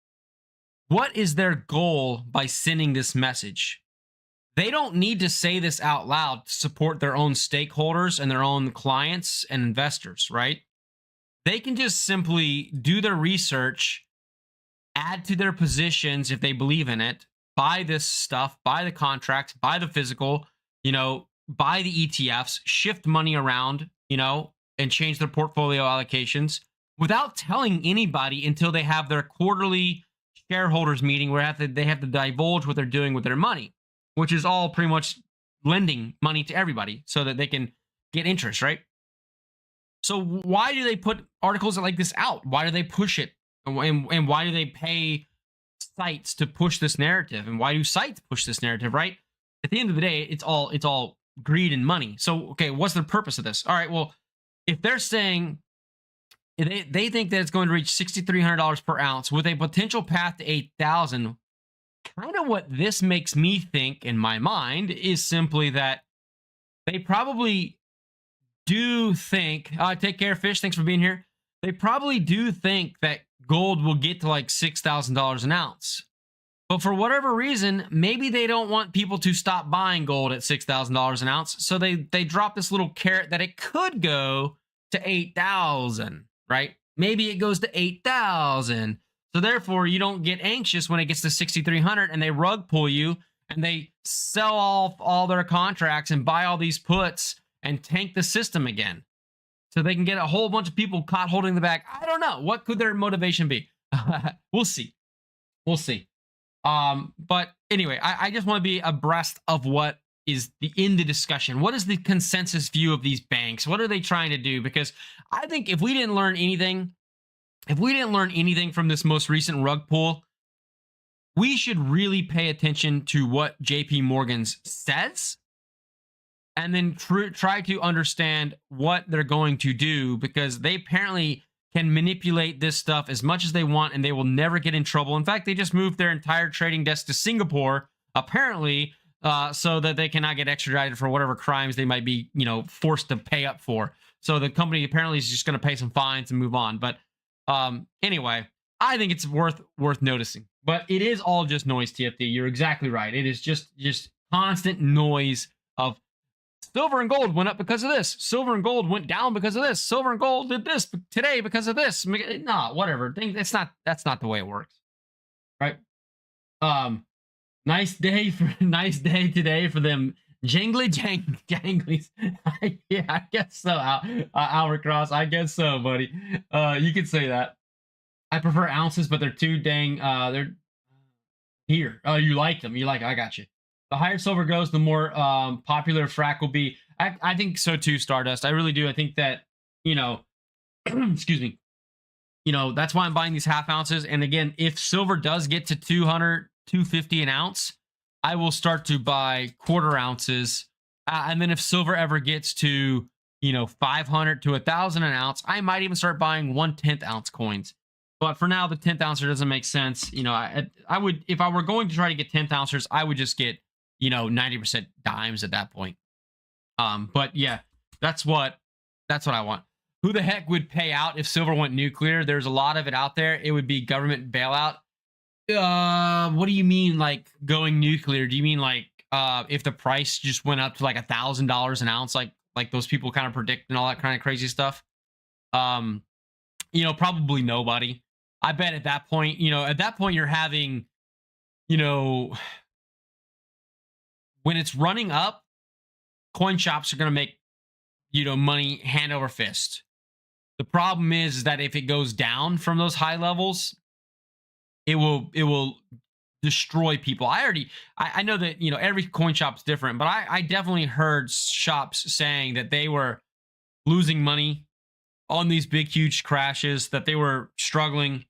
what is their goal by sending this message? They don't need to say this out loud to support their own stakeholders and their own clients and investors, right? They can just simply do their research, add to their positions if they believe in it, buy this stuff, buy the contracts, buy the physical, buy the ETFs, shift money around, and change their portfolio allocations without telling anybody until they have their quarterly shareholders meeting where they have to divulge what they're doing with their money, which is all pretty much lending money to everybody so that they can get interest, right? So why do they put articles like this out? Why do they push it? And why do they pay sites to push this narrative? And why do sites push this narrative, right? At the end of the day, it's all greed and money. So, okay, what's the purpose of this? All right, well, if they're saying they think that it's going to reach $6,300 per ounce with a potential path to $8,000, kind of what this makes me think in my mind is simply that they probably do think, take care, Fish, thanks for being here. They probably do think that gold will get to like $6,000 an ounce. But for whatever reason, maybe they don't want people to stop buying gold at $6,000 an ounce. So they drop this little carrot that it could go to 8,000, right? Maybe it goes to 8,000. So therefore, you don't get anxious when it gets to 6,300 and they rug pull you and they sell off all their contracts and buy all these puts and tank the system again. So they can get a whole bunch of people caught holding the bag. I don't know. What could their motivation be? We'll see. We'll see. But anyway, I just want to be abreast of what is in the discussion. What is the consensus view of these banks? What are they trying to do? Because I think if we didn't learn anything from this most recent rug pull, we should really pay attention to what JP Morgan says and then try to understand what they're going to do, because they apparently can manipulate this stuff as much as they want and they will never get in trouble. In fact, they just moved their entire trading desk to Singapore, apparently so that they cannot get extradited for whatever crimes they might be, forced to pay up for. So the company apparently is just going to pay some fines and move on. But anyway, I think it's worth noticing. But it is all just noise, TFD. You're exactly right. It is just constant noise of silver and gold went up because of this. Silver and gold went down because of this. Silver and gold did this today because of this. Nah, whatever. That's not the way it works, right? Nice day today for them janglies. Yeah, I guess so. Albert Cross, I guess so, buddy. You could say that. I prefer ounces, but they're too dang. They're here. Oh, you like them? I got you. The higher silver goes, the more popular frac will be. I think so too, Stardust. I really do. I think that, excuse me. That's why I'm buying these half ounces. And again, if silver does get to 200, 250 an ounce, I will start to buy quarter ounces. And then if silver ever gets to, 500 to 1,000 an ounce, I might even start buying 1/10 ounce coins. But for now, the 10th ouncer doesn't make sense. I would, if I were going to try to get 10th ouncers, I would just get, 90% dimes at that point. But yeah, that's what I want. Who the heck would pay out if silver went nuclear? There's a lot of it out there. It would be government bailout. What do you mean, like going nuclear? Do you mean like if the price just went up to like $1,000 an ounce, like those people kind of predict and all that kind of crazy stuff? Probably nobody. I bet at that point, you're having, when it's running up, coin shops are going to make, money hand over fist. The problem is that if it goes down from those high levels, it will destroy people. I know that, every coin shop's different, but I definitely heard shops saying that they were losing money on these big, huge crashes, that they were struggling,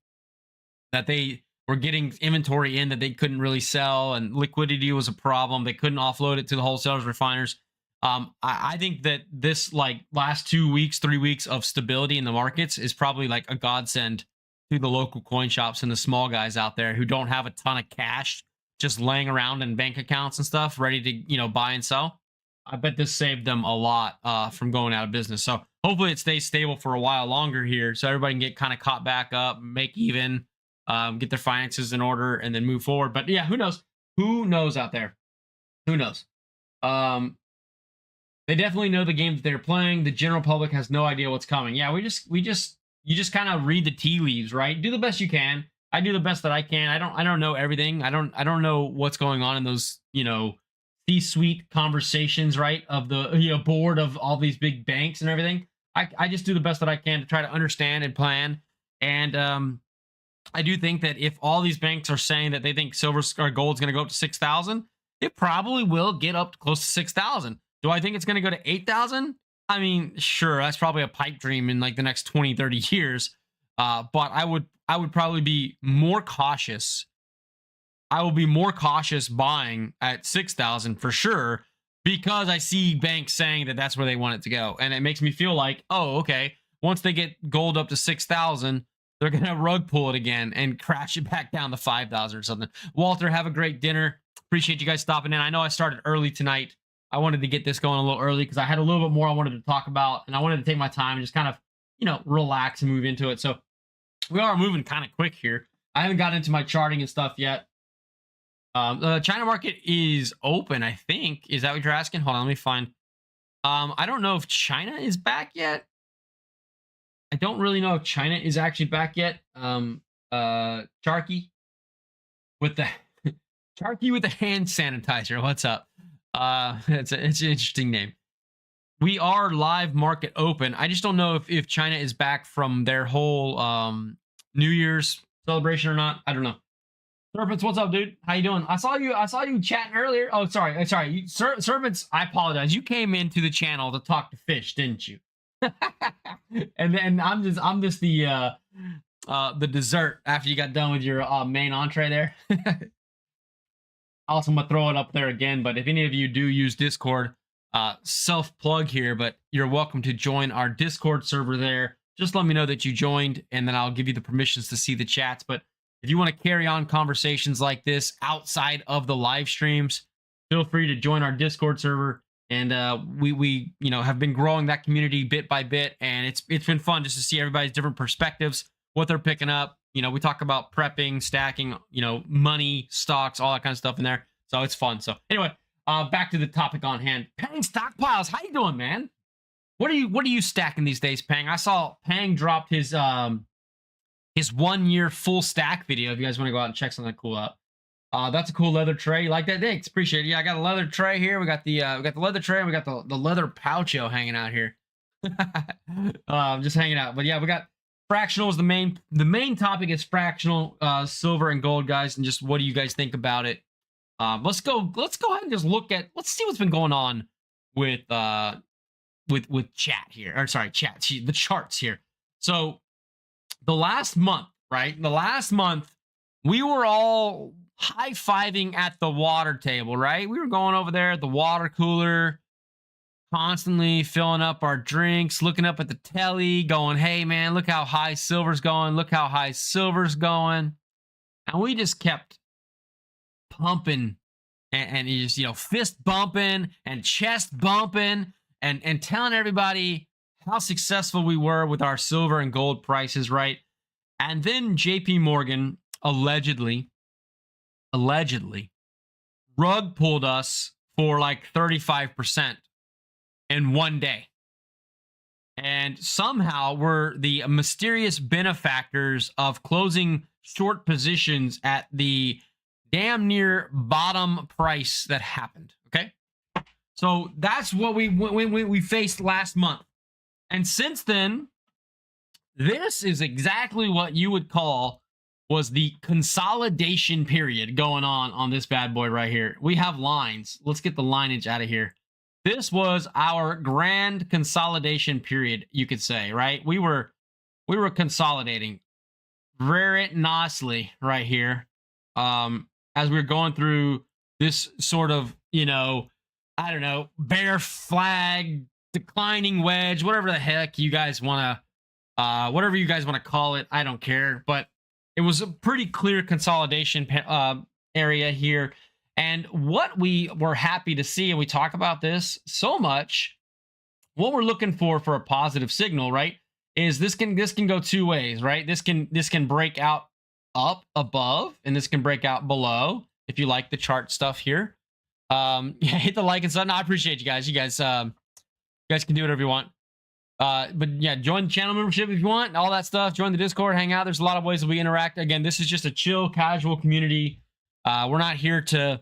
that they were getting inventory in that they couldn't really sell, and liquidity was a problem. They couldn't offload it to the wholesalers, refiners. I think that this last 2 weeks, 3 weeks of stability in the markets is probably like a godsend to the local coin shops and the small guys out there who don't have a ton of cash just laying around in bank accounts and stuff ready to, buy and sell. I bet this saved them a lot from going out of business. So hopefully it stays stable for a while longer here, so everybody can get kind of caught back up, make even, get their finances in order, and then move forward. But yeah, who knows? Who knows out there? Who knows? They definitely know the game that they're playing. The general public has no idea what's coming. Yeah, you just kind of read the tea leaves, right? Do the best you can. I do the best that I can. I don't know everything. I don't know what's going on in those, C-suite conversations, right? Of the board of all these big banks and everything. I just do the best that I can to try to understand and plan. And I do think that if all these banks are saying that they think silver or gold is going to go up to 6,000, it probably will get up to close to 6,000. Do I think it's going to go to 8,000? I mean, sure, that's probably a pipe dream in like the next 20, 30 years. But I would probably be more cautious. I will be more cautious buying at 6,000 for sure, because I see banks saying that that's where they want it to go. And it makes me feel like, oh, okay, once they get gold up to 6,000, they're going to rug pull it again and crash it back down to 5,000 or something. Walter, have a great dinner. Appreciate you guys stopping in. I know I started early tonight. I wanted to get this going a little early because I had a little bit more I wanted to talk about, and I wanted to take my time and just kind of, relax and move into it. So we are moving kind of quick here. I haven't gotten into my charting and stuff yet. The China market is open, I think. Is that what you're asking? Hold on, let me find. I don't know if China is back yet. I don't really know if China is actually back yet. Charky with the Charky with the hand sanitizer. What's up? It's an interesting name. We are live market open. I just don't know if China is back from their whole New Year's celebration or not. I don't know. Serpents, what's up, dude? How you doing? I saw you chatting earlier. Oh, sorry. Serpents, I apologize. You came into the channel to talk to fish, didn't you? And then I'm just the dessert after you got done with your main entree there. Also, I'm gonna throw it up there again, but if any of you do use Discord, self-plug here, but you're welcome to join our Discord server there. Just let me know that you joined, and then I'll give you the permissions to see the chats. But if you want to carry on conversations like this outside of the live streams, feel free to join our Discord server. And we have been growing that community bit by bit, and it's been fun just to see everybody's different perspectives, what they're picking up. We talk about prepping, stacking, money, stocks, all that kind of stuff in there. So it's fun. So anyway, back to the topic on hand. Pang stockpiles, how you doing, man? What are you stacking these days, Pang? I saw Pang dropped his 1 year full stack video. If you guys want to go out and check something cool out. That's a cool leather tray. You like that? Thanks, appreciate it. Yeah, I got a leather tray here. We got the leather tray, and we got the leather poucho hanging out here. Just hanging out. But yeah, we got fractional is the main topic is fractional silver and gold, guys, and just what do you guys think about it? Let's go ahead and just let's see what's been going on with chat here. Or sorry, the charts here. So the last month, right? The last month we were all high-fiving at the water table, right? We were going over there at the water cooler, constantly filling up our drinks, looking up at the telly, going, hey, man, look how high silver's going. Look how high silver's going. And we just kept pumping and you just, fist bumping and chest bumping and telling everybody how successful we were with our silver and gold prices, right? And then JP Morgan allegedly rug pulled us for like 35% in one day. And somehow we're the mysterious benefactors of closing short positions at the damn near bottom price that happened. Okay. So that's what we faced last month. And since then, this is exactly what you would call was the consolidation period going on this bad boy right here. We have lines. Let's get the lineage out of here. This was our grand consolidation period, you could say, right? We were consolidating very nicely right here. As we were going through this sort of, I don't know, bear flag, declining wedge, whatever the heck you guys want to call it. I don't care, but it was a pretty clear consolidation area here. And what we were happy to see, and we talk about this so much, what we're looking for a positive signal, right, is this can go two ways, right? This can break out up above, and this can break out below. If you like the chart stuff here, yeah, hit the like and stuff. No, I appreciate you guys. You guys can do whatever you want. But yeah, join the channel membership if you want, all that stuff. Join the Discord, hang out. There's a lot of ways that we interact. Again, this is just a chill, casual community. We're not here to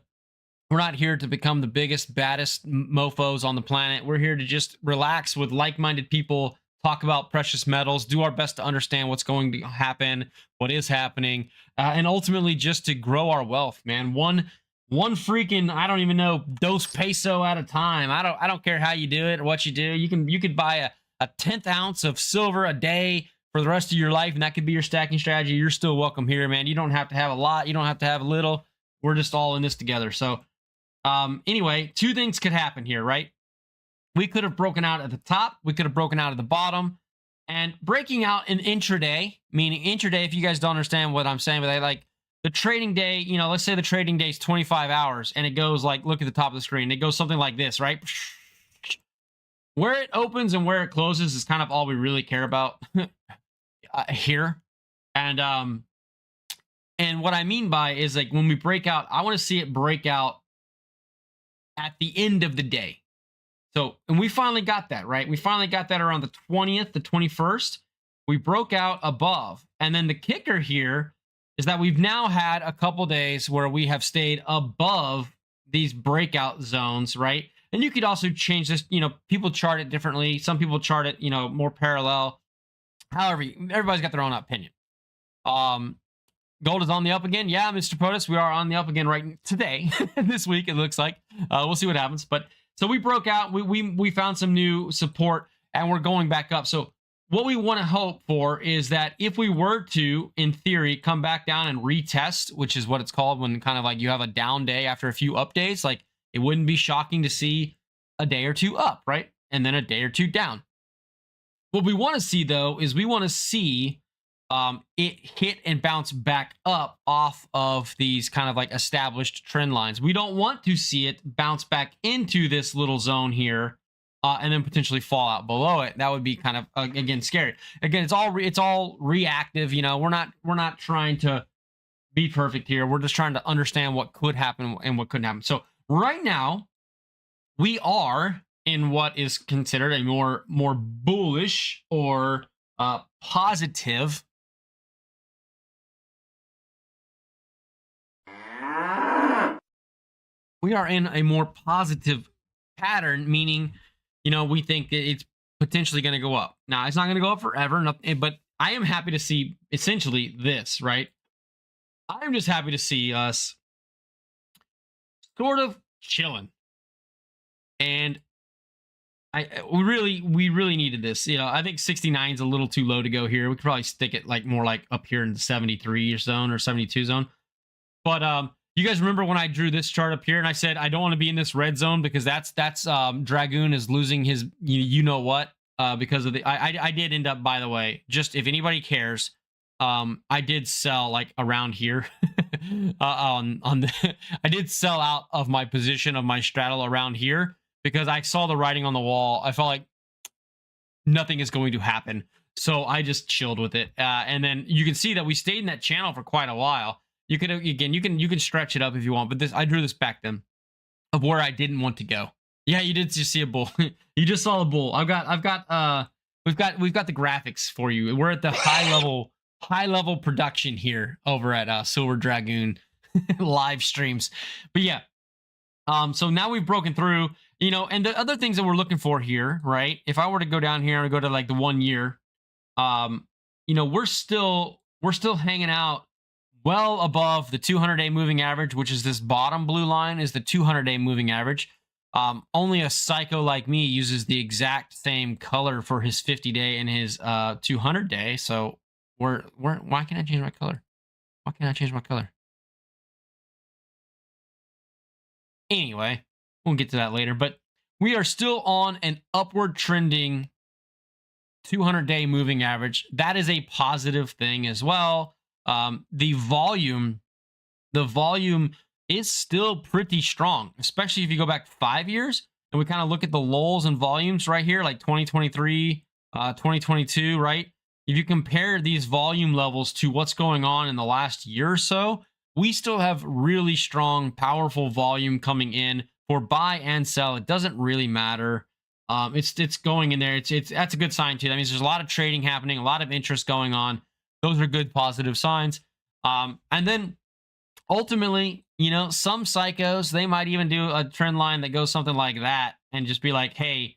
become the biggest, baddest mofos on the planet. We're here to just relax with like-minded people, talk about precious metals, do our best to understand what's going to happen, what is happening, and ultimately just to grow our wealth, man. One freaking, I don't even know, dos peso at a time. I don't care how you do it or what you do. You could buy a 10th ounce of silver a day for the rest of your life, and that could be your stacking strategy. You're still welcome here, man. You don't have to have a lot. You don't have to have a little. We're just all in this together. So anyway, two things could happen here, right? We could have broken out at the top. We could have broken out at the bottom. And breaking out in intraday, meaning intraday, if you guys don't understand what I'm saying, but like the trading day, let's say the trading day is 25 hours and it goes like, look at the top of the screen. It goes something like this, right? Where it opens and where it closes is kind of all we really care about here. And what I mean by is like when we break out, I want to see it break out at the end of the day. So, and we finally got that, right? We finally got that around the 20th, the 21st. We broke out above. And then the kicker here is that we've now had a couple days where we have stayed above these breakout zones, right? And you could also change this, people chart it differently. Some people chart it, more parallel. However, everybody's got their own opinion. Gold is on the up again. Yeah, Mr. POTUS, we are on the up again right today. This week, it looks like. We'll see what happens. But so we broke out. We found some new support, and we're going back up. So what we want to hope for is that if we were to, in theory, come back down and retest, which is what it's called when kind of like you have a down day after a few up days, like it wouldn't be shocking to see a day or two up, right? And then a day or two down. What we want to see, though, is we want to see it hit and bounced back up off of these kind of like established trend lines. We don't want to see it bounce back into this little zone here, and then potentially fall out below it. That would be kind of again scary. Again, it's all reactive. You know, we're not trying to be perfect here. We're just trying to understand what could happen and what couldn't happen. So right now, we are in what is considered a more bullish or positive. We are in a more positive pattern, meaning, you know, we think that it's potentially going to go up. Now, it's not going to go up forever, but I am happy to see essentially this, right? I'm just happy to see us sort of chilling. And we really needed this. You know, I think 69 is a little too low to go here. We could probably stick it like more like up here in the 73 zone or 72 zone. But you guys remember when I drew this chart up here and I said I don't want to be in this red zone because that's Dragoon is losing his you know what because of the I did end up, by the way, just if anybody cares, I did sell like around here on the I did sell out of my position of my straddle around here because I saw the writing on the wall. I felt like nothing is going to happen, so I just chilled with it, and then you can see that we stayed in that channel for quite a while. You could, again, you can stretch it up if you want, but this, I drew this back then of where I didn't want to go. Yeah, you did just see a bull. You just saw a bull. we've got the graphics for you. We're at the high level production here over at Silver Dragoon live streams. But yeah, so now we've broken through, you know, and the other things that we're looking for here, right? If I were to go down here and go to like the 1 year, you know, we're still hanging out well above the 200-day moving average, which is this bottom blue line is the 200-day moving average. Only a psycho like me uses the exact same color for his 50-day and his 200-day. So why can't I change my color? Why can't I change my color? Anyway, we'll get to that later. But we are still on an upward trending 200-day moving average. That is a positive thing as well. The volume is still pretty strong, especially if you go back 5 years and we kind of look at the lulls and volumes right here, like 2023, 2022, right? If you compare these volume levels to what's going on in the last year or so, we still have really strong, powerful volume coming in for buy and sell. It doesn't really matter. It's going in there. That's a good sign too. That means there's a lot of trading happening, a lot of interest going on. Those are good positive signs. And then ultimately, you know, some psychos, they might even do a trend line that goes something like that and just be like, hey,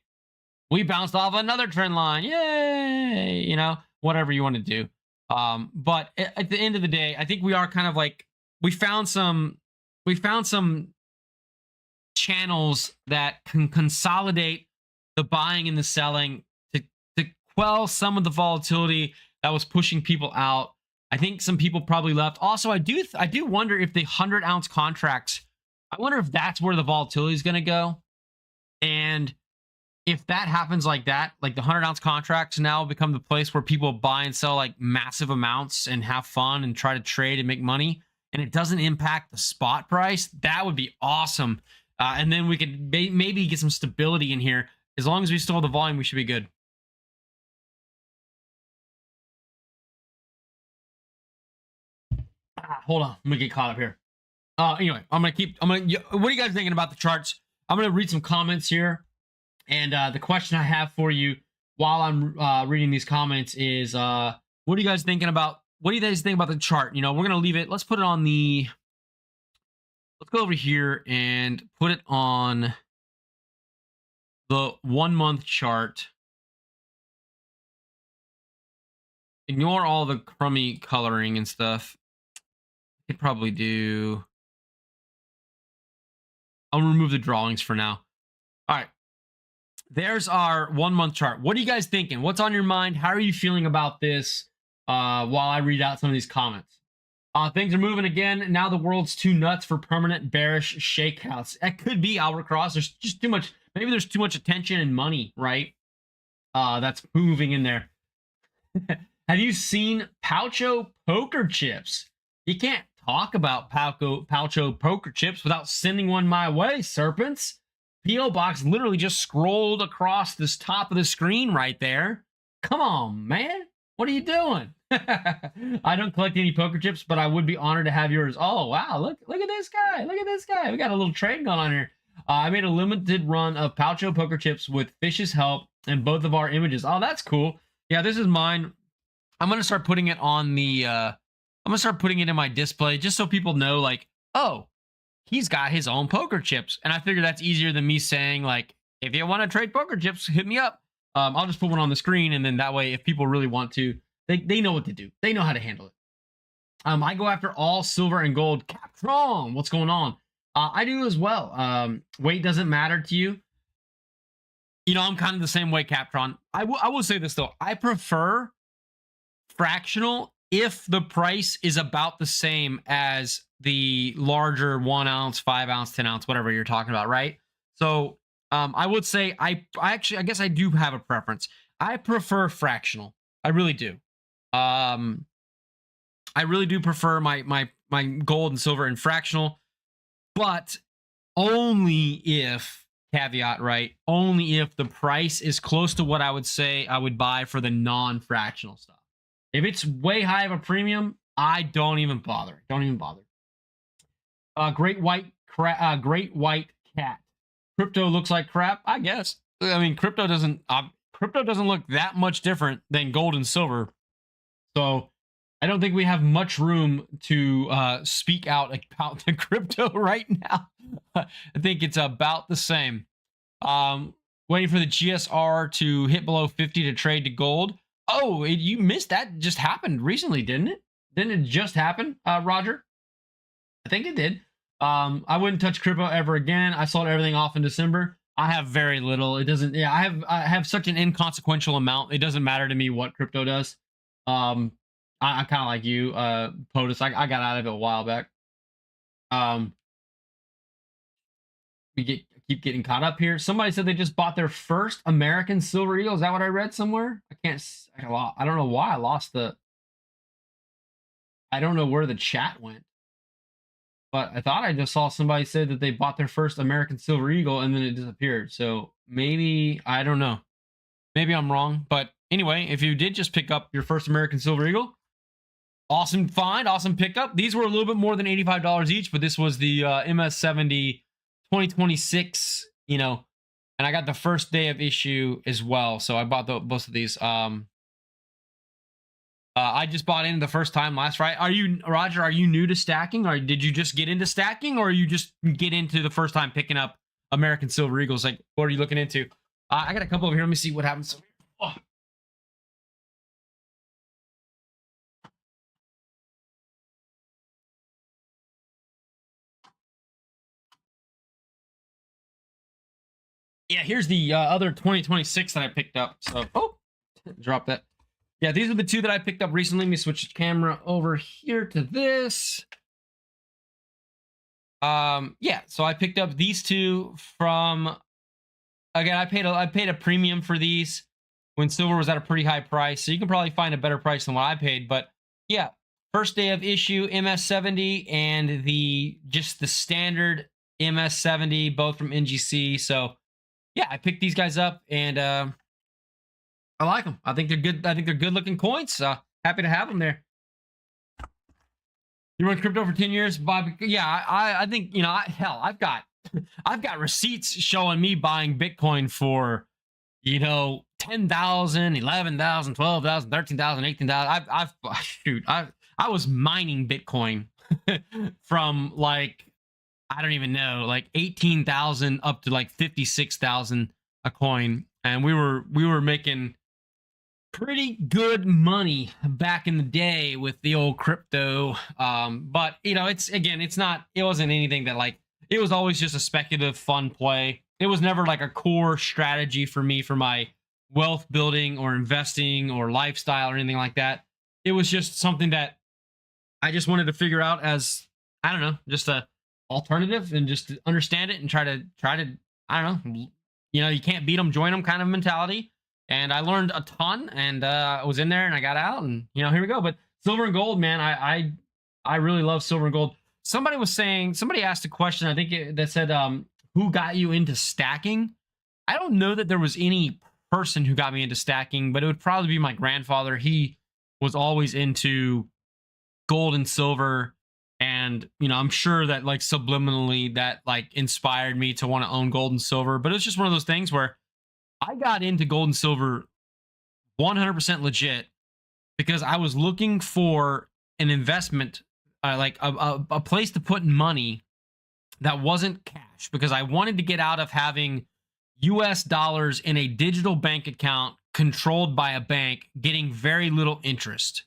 we bounced off another trend line. Yay! You know, whatever you want to do. But at the end of the day, I think we are kind of like, we found some channels that can consolidate the buying and the selling to quell some of the volatility that was pushing people out. I think some people probably left. Also, I do wonder if the 100-ounce contracts, I wonder if that's where the volatility is going to go. And if that happens like that, like the 100-ounce contracts now become the place where people buy and sell like massive amounts and have fun and try to trade and make money, and it doesn't impact the spot price, that would be awesome. And then we could maybe get some stability in here. As long as we still have the volume, we should be good. Hold on, I'm gonna get caught up here. Anyway, what are you guys thinking about the charts? I'm gonna read some comments here, and the question I have for you while I'm reading these comments is, what are you guys thinking about? What do you guys think about the chart? You know, we're gonna leave it. Let's put it on the. Let's go over here and put it on the 1 month chart. Ignore all the crummy coloring and stuff. I could probably do. I'll remove the drawings for now. All right. There's our 1 month chart. What are you guys thinking? What's on your mind? How are you feeling about this while I read out some of these comments? Things are moving again. Now the world's too nuts for permanent bearish shakeouts. That could be Albert Cross. There's just too much. Maybe there's too much attention and money, right? That's moving in there. Have you seen Poucho poker chips. You can't talk about Poucho poker chips without sending one my way, serpents. P.O. Box literally just scrolled across this top of the screen right there. Come on, man. What are you doing? I don't collect any poker chips, but I would be honored to have yours. Oh, wow. Look at this guy. Look at this guy. We got a little trade going on here. I made a limited run of Poucho poker chips with Fish's help and both of our images. Oh, that's cool. Yeah, this is mine. I'm going to start putting it on the... I'm going to start putting it in my display just so people know, like, oh, he's got his own poker chips. And I figure that's easier than me saying, like, if you want to trade poker chips, hit me up. I'll just put one on the screen, and then that way, if people really want to, they know what to do. They know how to handle it. I go after all silver and gold. Captron, what's going on? I do as well. Weight doesn't matter to you. You know, I'm kind of the same way, Captron. I will say this, though. I prefer fractional if the price is about the same as the larger 1 ounce, 5 ounce, 10 ounce, whatever you're talking about, right? So I would say I guess I do have a preference. I prefer fractional. I really do. I really do prefer my gold and silver in fractional, but only if, caveat, right? Only if the price is close to what I would say I would buy for the non-fractional stuff. If it's way high of a premium, I don't even bother. Don't even bother. Great white cat. Crypto looks like crap, I guess. I mean, crypto doesn't look that much different than gold and silver. So I don't think we have much room to speak out about the crypto right now. I think it's about the same. Waiting for the GSR to hit below 50 to trade to gold. Oh, you missed that. It just happened recently, didn't it? Didn't it just happen, Roger? I think it did. I wouldn't touch crypto ever again. I sold everything off in December. I have very little. It doesn't. Yeah, I have such an inconsequential amount. It doesn't matter to me what crypto does. I kind of like you, POTUS. I got out of it a while back. Keep getting caught up here. Somebody said they just bought their first American Silver Eagle. Is that what I read somewhere? I don't know why I lost the. I don't know where the chat went. But I thought I just saw somebody say that they bought their first American Silver Eagle and then it disappeared. So maybe, I don't know. Maybe I'm wrong. But anyway, if you did just pick up your first American Silver Eagle, awesome find, awesome pickup. These were a little bit more than $85 each, but this was the MS70 2026, you know, and I got the first day of issue as well. So I bought both of these. I just bought in the first time last Friday. Are you, Roger, are you new to stacking, or did you just get into stacking, or you just get into the first time picking up American Silver Eagles? Like, what are you looking into? I got a couple over here. Let me see what happens. Oh. Yeah, here's the other 2026 that I picked up. So, drop that. Yeah, these are the two that I picked up recently. Let me switch the camera over here to this. Yeah, so I picked up these two from, again, I paid a premium for these when silver was at a pretty high price. So you can probably find a better price than what I paid. But yeah, first day of issue MS70 and just the standard MS70, both from NGC. So yeah, I picked these guys up and I like them. I think they're good. I think they're good looking coins. Happy to have them there. You run crypto for 10 years, Bob? Yeah, I think, you know, hell, I've got receipts showing me buying Bitcoin for, you know, 10,000, 11,000, 12,000, 13,000, 18,000. I was mining Bitcoin from like, I don't even know, like 18,000 up to like 56,000 a coin, and we were making pretty good money back in the day with the old crypto. But you know, it wasn't anything that, like, it was always just a speculative fun play. It was never like a core strategy for me for my wealth building or investing or lifestyle or anything like that. It was just something that I just wanted to figure out as, I don't know, just a alternative, and just to understand it and try to, I don't know, you know, you can't beat them, join them kind of mentality. And I learned a ton, and I was in there and I got out, and, you know, here we go. But Silver and gold, man. I really love silver and gold. Somebody asked a question, I think that said, who got you into stacking? I don't know that there was any person who got me into stacking, but it would probably be my grandfather. He was always into gold and silver, and I'm sure that like subliminally that like inspired me to want to own gold and silver. But it's just one of those things where I got into gold and silver 100% legit because I was looking for an investment, like a place to put money that wasn't cash, because I wanted to get out of having US dollars in a digital bank account controlled by a bank getting very little interest.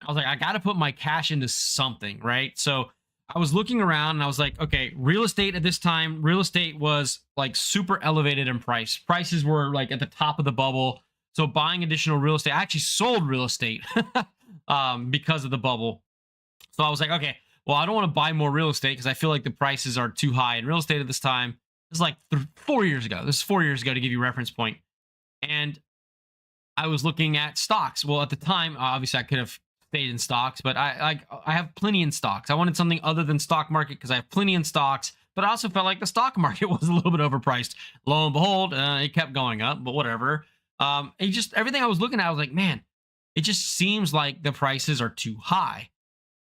I was like, I got to put my cash into something, right? So I was looking around and I was like, okay, real estate at this time, real estate was like super elevated in price. Prices were like at the top of the bubble. So buying additional real estate, I actually sold real estate because of the bubble. So I was like, okay, well, I don't want to buy more real estate because I feel like the prices are too high in real estate at this time. This is like 4 years ago. This is 4 years ago to give you a reference point. And I was looking at stocks. Well, at the time, obviously I could have stayed in stocks, but I have plenty in stocks. I wanted something other than stock market because I have plenty in stocks, but I also felt like the stock market was a little bit overpriced. Lo and behold, it kept going up, but whatever. Everything I was looking at, I was like, man, it just seems like the prices are too high.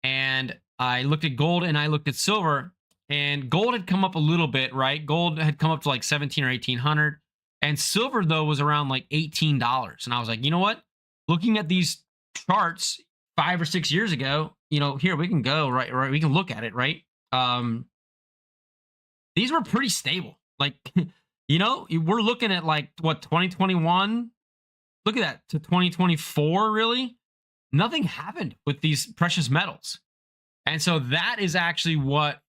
And I looked at gold and I looked at silver, and gold had come up a little bit, right? Gold had come up to like 17 or 1800, and silver though was around like $18. And I was like, you know what? Looking at these charts 5 or 6 years ago, here we can go, right? We can look at it, right? These were pretty stable. Like, we're looking at like what, 2021? Look at that, to 2024, really? Nothing happened with these precious metals. And so that is actually what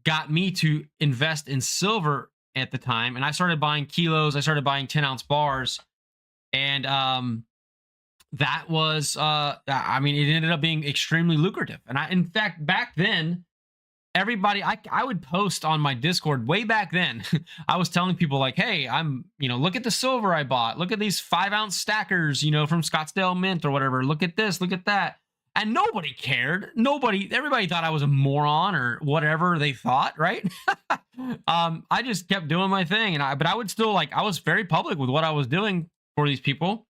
got me to invest in silver at the time. And I started buying kilos. I started buying 10-ounce bars. And that was, it ended up being extremely lucrative. And in fact, back then, everybody, I would post on my Discord way back then. I was telling people like, hey, look at the silver I bought. Look at these 5-ounce stackers, from Scottsdale Mint or whatever. Look at this, look at that. And nobody cared. Everybody thought I was a moron or whatever they thought, right? I just kept doing my thing. But I would still I was very public with what I was doing for these people.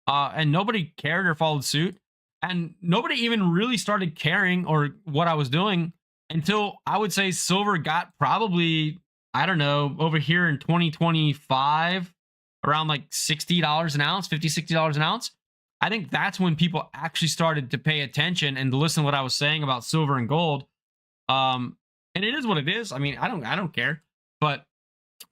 And nobody cared or followed suit. And nobody even really started caring or what I was doing until I would say silver got probably, I don't know, over here in 2025, around like $60 an ounce, $50, $60 an ounce. I think that's when people actually started to pay attention and to listen to what I was saying about silver and gold. And it is what it is. I mean, I don't care. But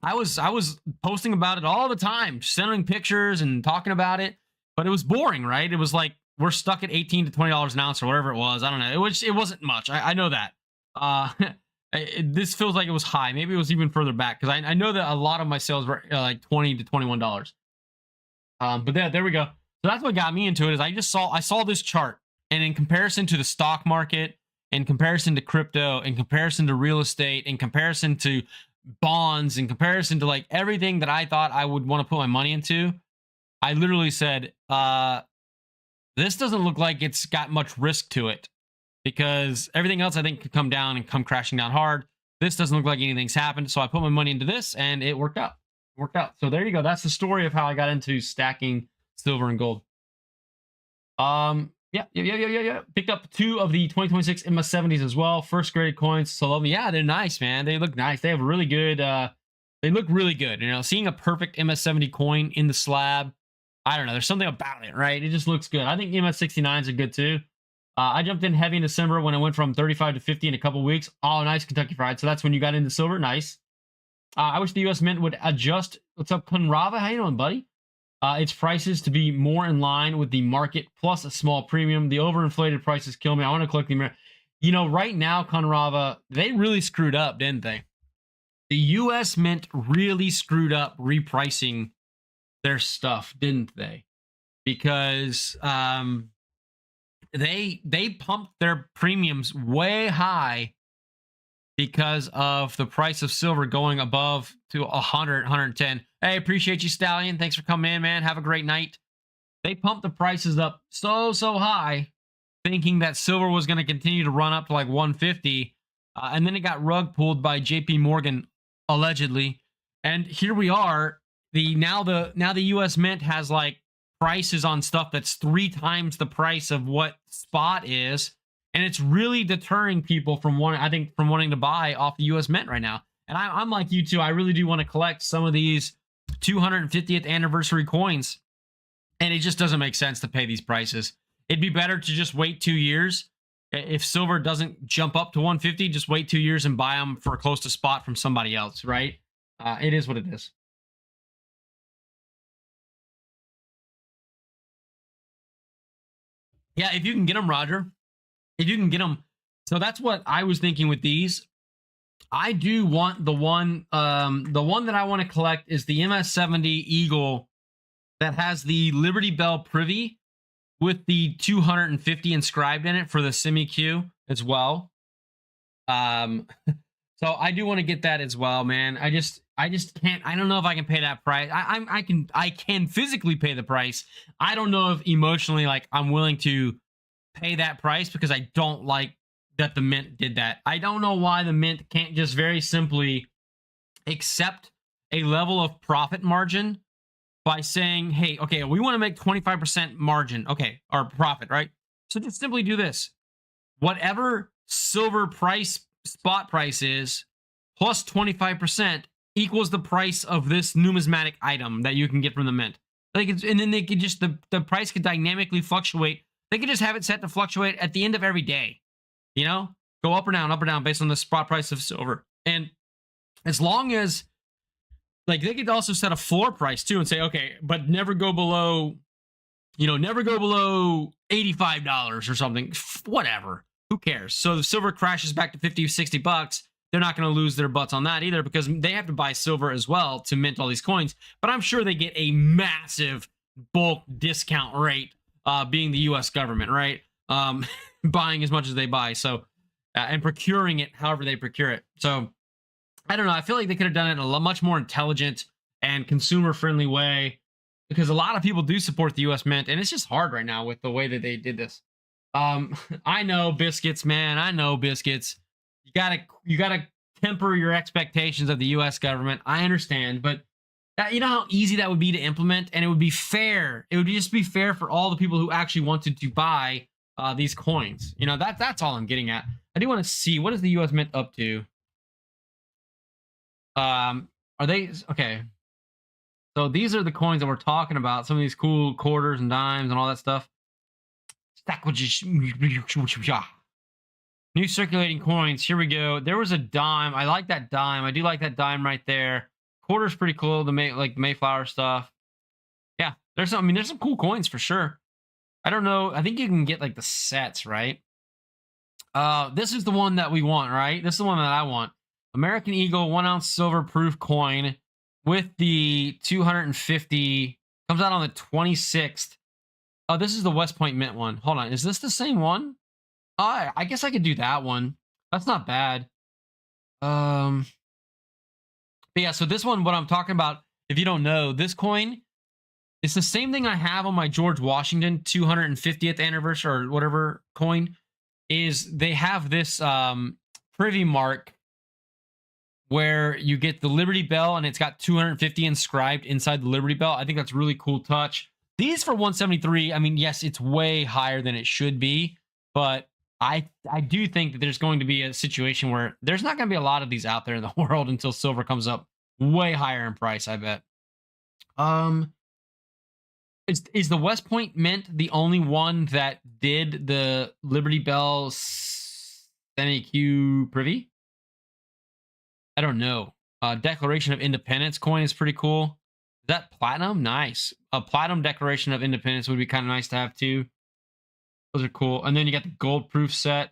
I was posting about it all the time, sending pictures and talking about it. But it was boring, right? It was like we're stuck at $18 to $20 an ounce or whatever it was. I don't know. It wasn't much. I know that. This feels like it was high. Maybe it was even further back because I know that a lot of my sales were like $20 to $21. But there we go. So that's what got me into it. Is I saw this chart, and in comparison to the stock market, in comparison to crypto, in comparison to real estate, in comparison to bonds, in comparison to like everything that I thought I would want to put my money into, I literally said, this doesn't look like it's got much risk to it, because everything else I think could come down and come crashing down hard. This doesn't look like anything's happened. So I put my money into this and it worked out. So there you go. That's the story of how I got into stacking silver and gold. Yeah. Picked up 2 of the 2026 MS70s as well. First graded coins. So love me. Yeah, they're nice, man. They look nice. They have really good, they look really good. Seeing a perfect MS70 coin in the slab, I don't know. There's something about it, right? It just looks good. I think MS69s are good too. I jumped in heavy in December when it went from 35 to 50 in a couple weeks. Oh, nice, Kentucky Fried. So that's when you got into silver. Nice. I wish the U.S. Mint would adjust. What's up, Conrava? How you doing, buddy? Its prices to be more in line with the market plus a small premium. The overinflated prices kill me. I want to collect the right now, Conrava, they really screwed up, didn't they? The U.S. Mint really screwed up repricing their stuff, didn't they? Because they pumped their premiums way high because of the price of silver going above to 100, 110. Hey, appreciate you, Stallion. Thanks for coming in, man. Have a great night. They pumped the prices up so high thinking that silver was going to continue to run up to like 150, and then it got rug pulled by JP Morgan allegedly, and here we are. The US Mint has like prices on stuff that's 3 times the price of what spot is, and it's really deterring people from wanting to buy off the US Mint right now. And I'm like you too. I really do want to collect some of these 250th anniversary coins, and it just doesn't make sense to pay these prices. It'd be better to just wait 2 years. If silver doesn't jump up to 150, just wait 2 years and buy them for close to spot from somebody else, right? It is what it is. Yeah, if you can get them, Roger. If you can get them. So that's what I was thinking with these. I do want the one that I want to collect is the MS70 Eagle that has the Liberty Bell privy with the 250 inscribed in it for the semi Q as well. So I do want to get that as well, man. I just can't. I don't know if I can pay that price. I can physically pay the price. I don't know if emotionally, like, I'm willing to pay that price, because I don't like that the Mint did that. I don't know why the Mint can't just very simply accept a level of profit margin by saying, hey, okay, we want to make 25% margin, okay, or profit, right? So just simply do this. Whatever silver price, spot price is, plus 25% equals the price of this numismatic item that you can get from the Mint. Like, and then they could just, the price could dynamically fluctuate. They could just have it set to fluctuate at the end of every day. You know, go up or down based on the spot price of silver. And as long as, like, they could also set a floor price too and say, okay, but never go below, never go below $85 or something, whatever. Who cares? So the silver crashes back to 50, 60 bucks. They're not going to lose their butts on that either, because they have to buy silver as well to mint all these coins. But I'm sure they get a massive bulk discount rate, being the US government, right? Buying as much as they buy, so and procuring it however they procure it. So I don't know. I feel like they could have done it in a much more intelligent and consumer-friendly way, because a lot of people do support the US Mint, and it's just hard right now with the way that they did this. I know, biscuits, man. I know, biscuits. You gotta temper your expectations of the US government. I understand, but you know how easy that would be to implement, and it would be fair. It would just be fair for all the people who actually wanted to buy these coins. That's all I'm getting at. I do want to see, what is the US Mint up to? Are they okay? So these are the coins that we're talking about. Some of these cool quarters and dimes and all that stuff. New circulating coins. Here we go. There was a dime. I like that dime. I do like that dime right there. Quarter's pretty cool. The Mayflower stuff. Yeah, there's some cool coins for sure. I don't know. I think you can get like the sets, right? This is the one that we want, right? This is the one that I want. American Eagle 1 ounce silver proof coin with the 250. Comes out on the 26th. Oh, this is the West Point Mint one. Hold on. Is this the same one? I guess I could do that one. That's not bad. But yeah, so this one, what I'm talking about, if you don't know, this coin, it's the same thing I have on my George Washington 250th anniversary or whatever coin, is they have this privy mark where you get the Liberty Bell and it's got 250 inscribed inside the Liberty Bell. I think that's a really cool touch. These for 173, I mean, yes, it's way higher than it should be, but I do think that there's going to be a situation where there's not going to be a lot of these out there in the world until silver comes up way higher in price, I bet. Is the West Point Mint the only one that did the Liberty Bell semi-Q privy? I don't know. Declaration of Independence coin is pretty cool. Is that platinum? Nice. A platinum Declaration of Independence would be kind of nice to have too. Those are cool. And then you got the gold proof set.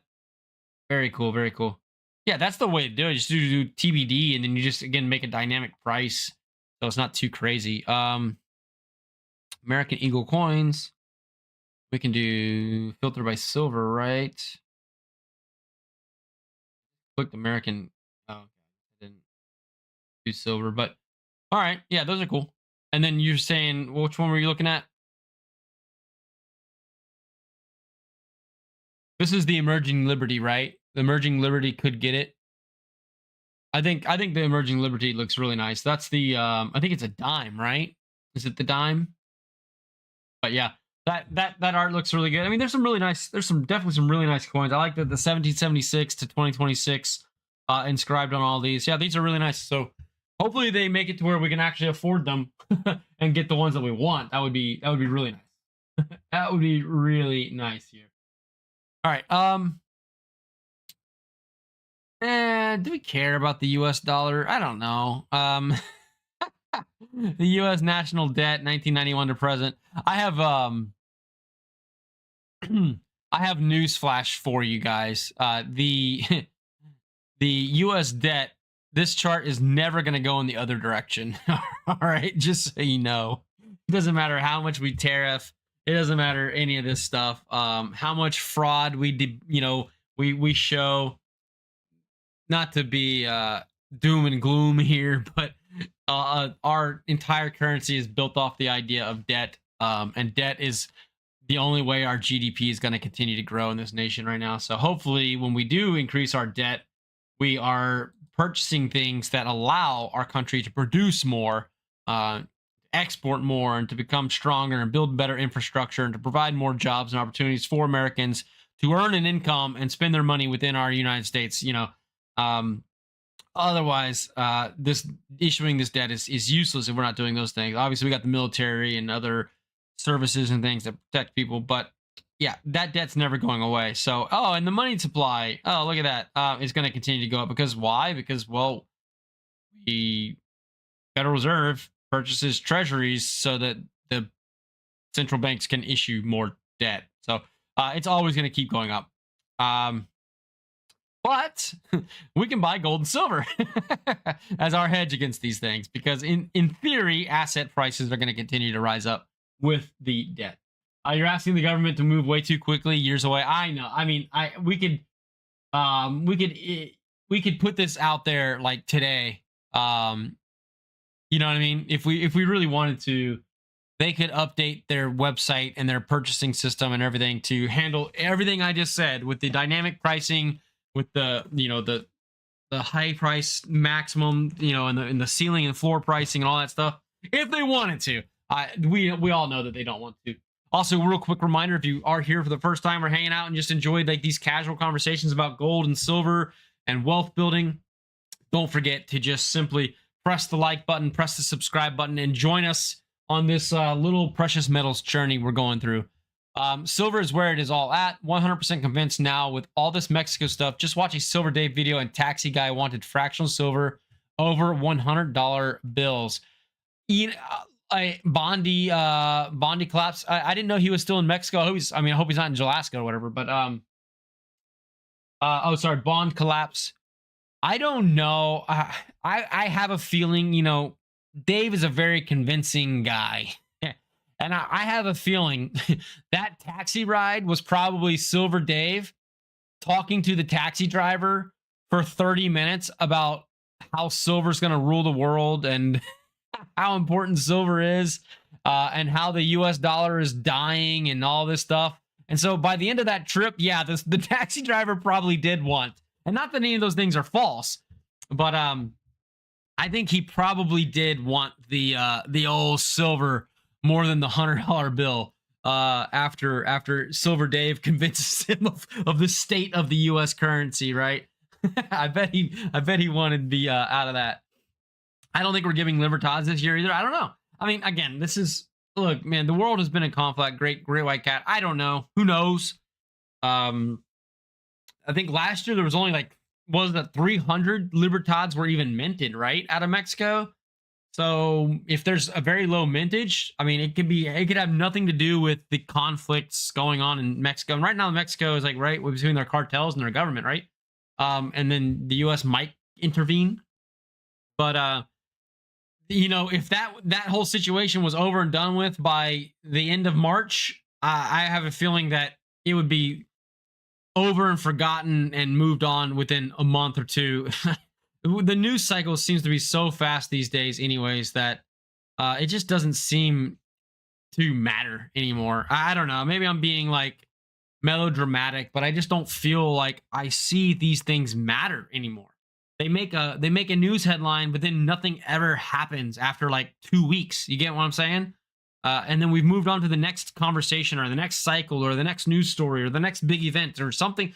Very cool. Very cool. Yeah, that's the way to do it. Just do TBD, and then you just, again, make a dynamic price, so it's not too crazy. American Eagle coins. We can do filter by silver, right? Clicked American. Oh, I didn't do silver, but all right. Yeah, those are cool. And then you're saying, which one were you looking at? This is the emerging liberty, right? The emerging liberty could get it. I think the emerging liberty looks really nice. That's the I think it's a dime, right? Is it the dime? But yeah, that art looks really good. I mean, there's definitely some really nice coins. I like the 1776 to 2026 inscribed on all these. Yeah, these are really nice. So hopefully they make it to where we can actually afford them and get the ones that we want. That would be really nice. That would be really nice here. All right. Do we care about the US dollar? I don't know. The US national debt 1991 to present. I have I have news flash for you guys. The the US debt, this chart is never going to go in the other direction. All right, just so you know. It doesn't matter how much we tariff. It doesn't matter any of this stuff. How much fraud we show. Not to be doom and gloom here, but our entire currency is built off the idea of debt, and debt is the only way our GDP is going to continue to grow in this nation right now. So hopefully when we do increase our debt, we are purchasing things that allow our country to produce more, export more, and to become stronger and build better infrastructure and to provide more jobs and opportunities for Americans to earn an income and spend their money within our United States. Otherwise, this issuing this debt is useless if we're not doing those things. Obviously, we got the military and other services and things that protect people, but yeah, that debt's never going away. So, and the money supply, look at that, is going to continue to go up. Because why? Because, well, the Federal Reserve purchases treasuries so that the central banks can issue more debt. So, it's always going to keep going up. But we can buy gold and silver as our hedge against these things, because in theory, asset prices are going to continue to rise up with the debt. You're asking the government to move way too quickly, years away. I know. I mean, we could put this out there like today. You know what I mean? If we really wanted to, they could update their website and their purchasing system and everything to handle everything I just said, with the dynamic pricing, with the high price maximum, and the ceiling and floor pricing and all that stuff, if they wanted to. We all know that they don't want to. Also, real quick reminder, if you are here for the first time or hanging out and just enjoyed like these casual conversations about gold and silver and wealth building, don't forget to just simply press the like button, press the subscribe button, and join us on this little precious metals journey we're going through. Silver is where it is all at. 100% convinced now with all this Mexico stuff. Just watch a Silver Dave video, and Taxi Guy wanted fractional silver over $100 bills. Bondi collapse. I didn't know he was still in Mexico. I hope he's not in Alaska or whatever. But bond collapse. I don't know. I have a feeling, Dave is a very convincing guy. And I have a feeling that taxi ride was probably Silver Dave talking to the taxi driver for 30 minutes about how silver's going to rule the world and how important silver is, and how the US dollar is dying and all this stuff. And so by the end of that trip, yeah, the taxi driver probably did want, and not that any of those things are false, but I think he probably did want the old silver more than the $100 bill, after Silver Dave convinces him of the state of the U.S. currency, right? I bet he wanted the out of that. I don't think we're giving Libertad this year either. I don't know. I mean, again, look, man, the world has been in conflict. Great white cat. I don't know. Who knows? I think last year there was only 300 Libertads were even minted, right, out of Mexico. So if there's a very low mintage, I mean, it could have nothing to do with the conflicts going on in Mexico. And right now, Mexico is right between their cartels and their government, right? And then the U.S. might intervene. But, if that whole situation was over and done with by the end of March, I have a feeling that it would be over and forgotten and moved on within a month or two. The news cycle seems to be so fast these days anyways that it just doesn't seem to matter anymore. I don't know. Maybe I'm being melodramatic, but I just don't feel like I see these things matter anymore. They make a news headline, but then nothing ever happens after like 2 weeks. You get what I'm saying? And then we've moved on to the next conversation or the next cycle or the next news story or the next big event or something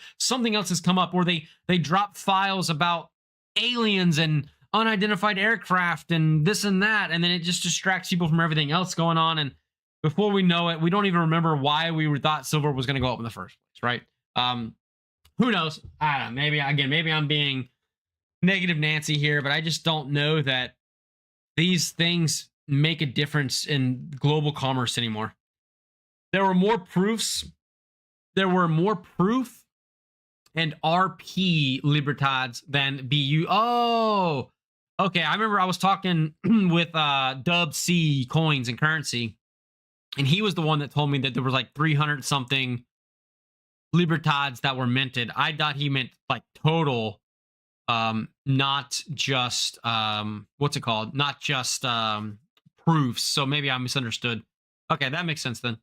else has come up, or they drop files about aliens and unidentified aircraft and this and that, and then it just distracts people from everything else going on, and before we know it, we don't even remember why we thought silver was going to go up in the first place, right? Who knows? I don't know. Maybe I'm being negative Nancy here, but I just don't know that these things make a difference in global commerce anymore. There were more proofs. There were more proof and RP libertads than BU. Oh, okay. I remember I was talking with Dub C coins and currency, and he was the one that told me that there was like 300 something libertads that were minted. I thought he meant like total, not just what's it called? Not just proofs. So maybe I misunderstood. Okay, that makes sense then.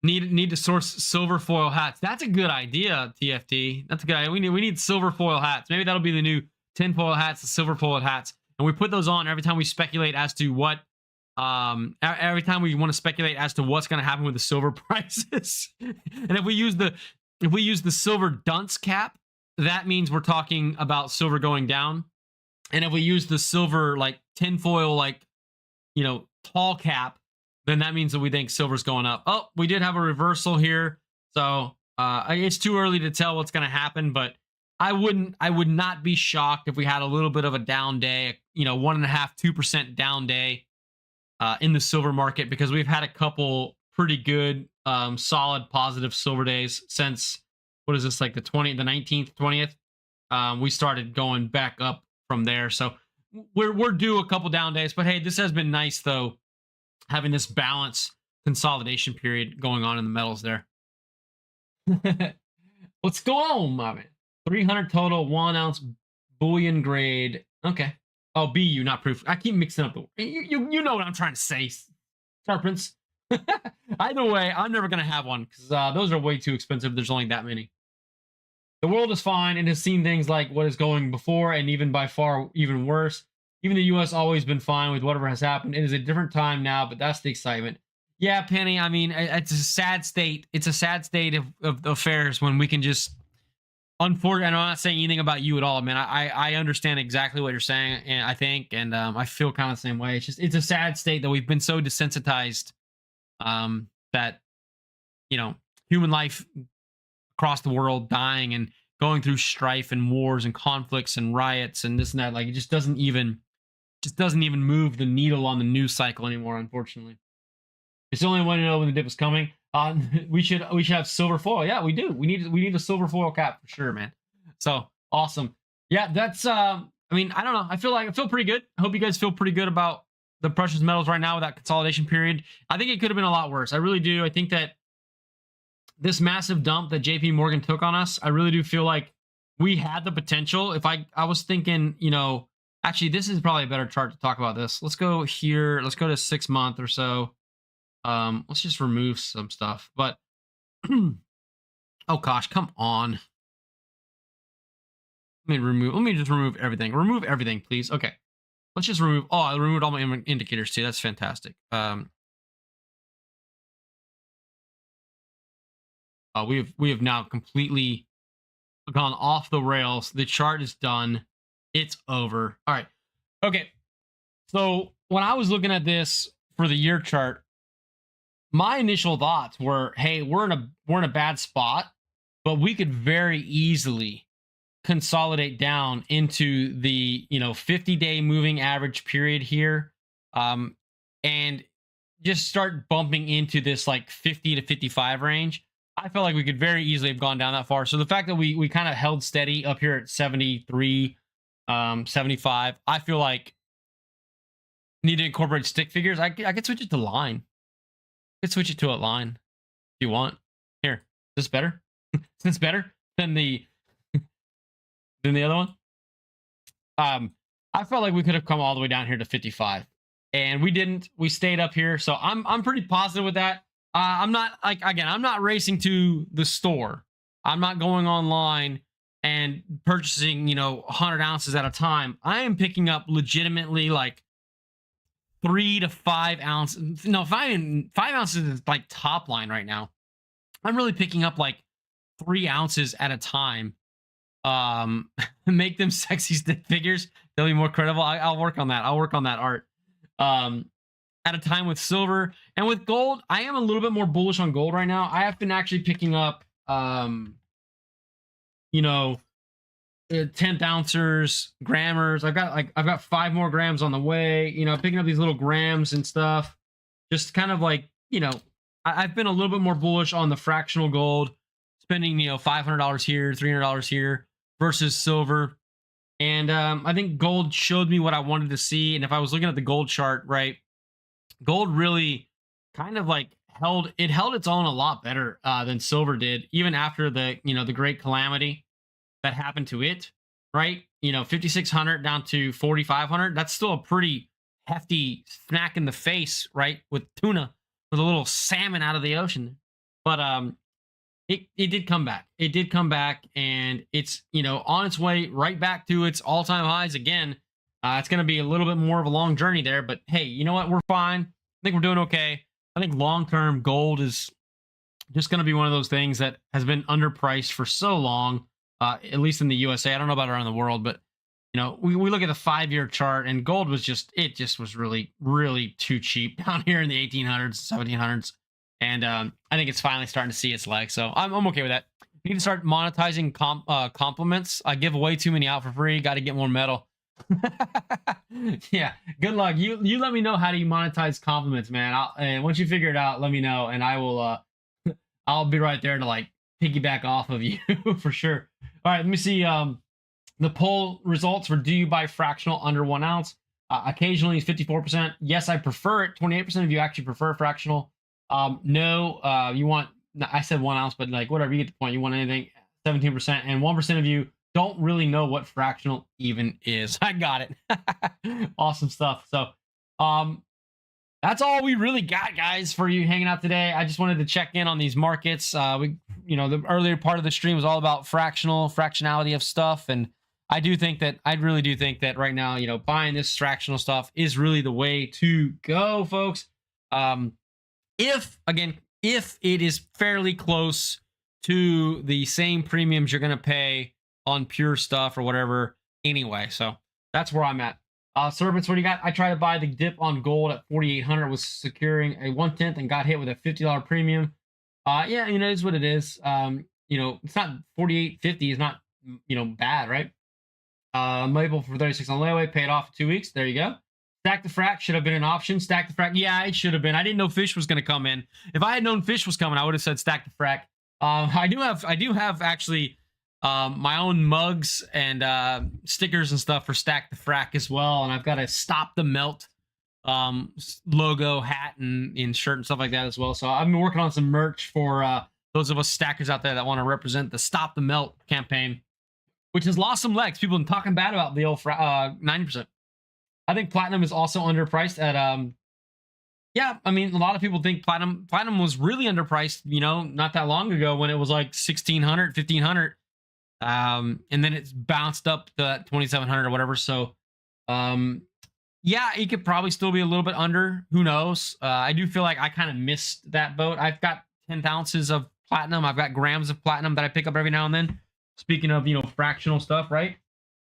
Need to source silver foil hats. That's a good idea, TFT. That's a good idea. We need silver foil hats. Maybe that'll be the new tin foil hats, the silver foil hats, and we put those on every time we speculate as to what. Every time we want to speculate as to what's going to happen with the silver prices. And if we use the silver dunce cap, that means we're talking about silver going down. And if we use the silver like tinfoil, like, you know, tall cap, then that means that we think silver's going up. Oh, we did have a reversal here. So it's too early to tell what's going to happen, but I would not be shocked if we had a little bit of a down day, you know, 1.5-2% down day in the silver market, because we've had a couple pretty good, solid, positive silver days since, what is this, like the 19th, 20th? We started going back up from there. So we're due a couple down days, but hey, this has been nice though, having this balance consolidation period going on in the metals there. What's going on, my man? 300 total, 1 ounce bullion grade. Okay. Oh, BU, not proof. I keep mixing up the. You know what I'm trying to say, Serpents. Either way, I'm never gonna have one because those are way too expensive. There's only that many. The world is fine and has seen things like what is going before, and even by far even worse. Even the U.S. always been fine with whatever has happened. It is a different time now, but that's the excitement. Yeah, Penny. I mean, it's a sad state. It's a sad state of affairs when we can just. Unfortunately, I'm not saying anything about you at all, man. I understand exactly what you're saying, and I think, and I feel kind of the same way. It's a sad state that we've been so desensitized, that, you know, human life across the world dying and going through strife and wars and conflicts and riots and this and that. Like, it just doesn't even move the needle on the news cycle anymore. Unfortunately, it's the only way to know when the dip is coming. We should have silver foil. Yeah, we do. We need a silver foil cap for sure, man. So awesome. Yeah, that's I mean, I don't know. I feel pretty good. I hope you guys feel pretty good about the precious metals right now with that consolidation period. I think it could have been a lot worse. I really do. I think that this massive dump that JP Morgan took on us, I really do feel like we had the potential. If I was thinking, you know, actually this is probably a better chart to talk about this. Let's go here. Let's go to 6 month or so. Let's just remove some stuff, but oh gosh, come on. Let me just remove everything. Remove everything, please. Okay. Let's just remove. Oh, I removed all my indicators too. That's fantastic. We have now completely gone off the rails. The chart is done. It's over. All right. Okay. So when I was looking at this for the year chart, my initial thoughts were, hey, we're in a bad spot, but we could very easily consolidate down into the, you know, 50-day moving average period here, and just start bumping into this like 50 to 55 range. I felt like we could very easily have gone down that far. So the fact that we kind of held steady up here at 73, 75, I feel like need to incorporate stick figures. I could switch it to line. Could switch it to a line if you want. Here, is this better? Is this better than the other one? I felt like we could have come all the way down here to 55, and we didn't. We stayed up here, so I'm pretty positive with that. I'm not like, again, I'm not racing to the store. I'm not going online and purchasing, 100 ounces at a time. I am picking up legitimately like 3 to 5 ounces. No, 5 ounces is like top line right now. I'm really picking up like 3 ounces at a time. Make them sexy stick figures. They'll be more credible. I'll work on that. I'll work on that art. Um, at a time with silver and with gold, I am a little bit more bullish on gold right now. I have been actually picking up, you know, 10th ounces, grammars. I've got 5 more grams on the way. Picking up these little grams and stuff. Just kind of like, I've been a little bit more bullish on the fractional gold, spending $500 here, $300 here versus silver. And I think gold showed me what I wanted to see. And if I was looking at the gold chart, right, gold really kind of like held its own a lot better than silver did, even after the great calamity that happened to it, right? 5,600 down to 4,500. That's still a pretty hefty smack in the face, right? With tuna, with a little salmon out of the ocean. But it did come back. It did come back, and it's on its way right back to its all-time highs again. It's going to be a little bit more of a long journey there, but hey, you know what? We're fine. I think we're doing okay. I think long-term gold is just going to be one of those things that has been underpriced for so long. At least in the USA. I don't know about around the world, but we look at the 5-year chart, and gold was just really, really too cheap down here in the 1800s, 1700s. And I think it's finally starting to see its legs. So I'm okay with that. You need to start monetizing compliments. I give way too many out for free. Got to get more metal. Yeah, good luck. You let me know how do you monetize compliments, man. And once you figure it out, let me know, and I will. I'll be right there to like piggyback off of you for sure. All right, let me see the poll results for do you buy fractional under 1 ounce. Occasionally 54%. Yes, I prefer it. 28% of you actually prefer fractional. No, you want, I said 1 ounce, but like whatever, you get the point. You want anything, 17%, and 1% of you don't really know what fractional even is. I got it. Awesome stuff. So that's all we really got, guys, for you hanging out today. I just wanted to check in on these markets. The earlier part of the stream was all about fractionality of stuff, and I really do think that right now, buying this fractional stuff is really the way to go, folks. If it is fairly close to the same premiums you're going to pay on pure stuff or whatever anyway. So that's where I'm at. Servants, what do you got? I tried to buy the dip on gold at 4,800, was securing a 1/10 and got hit with a $50 premium. Yeah, it is what it is. It's not 48.50 is not, bad, right? Label for 36 on layaway, paid off for 2 weeks. There you go. Stack the frac should have been an option. Stack the frac, yeah, it should have been. I didn't know fish was going to come in. If I had known fish was coming, I would have said stack the frac. I do have actually my own mugs and stickers and stuff for Stack the Frack as well, and I've got a Stop the Melt logo hat and shirt and stuff like that as well. So I've been working on some merch for those of us stackers out there that want to represent the Stop the Melt campaign, which has lost some legs. People have been talking bad about the old 90%. I think platinum is also underpriced at yeah, I mean, a lot of people think platinum was really underpriced, not that long ago when it was like 1,600, 1,500. And then it's bounced up to 2,700 or whatever. So, yeah, it could probably still be a little bit under. Who knows? I do feel like I kind of missed that boat. I've got 10 ounces of platinum. I've got grams of platinum that I pick up every now and then. Speaking of, fractional stuff, right?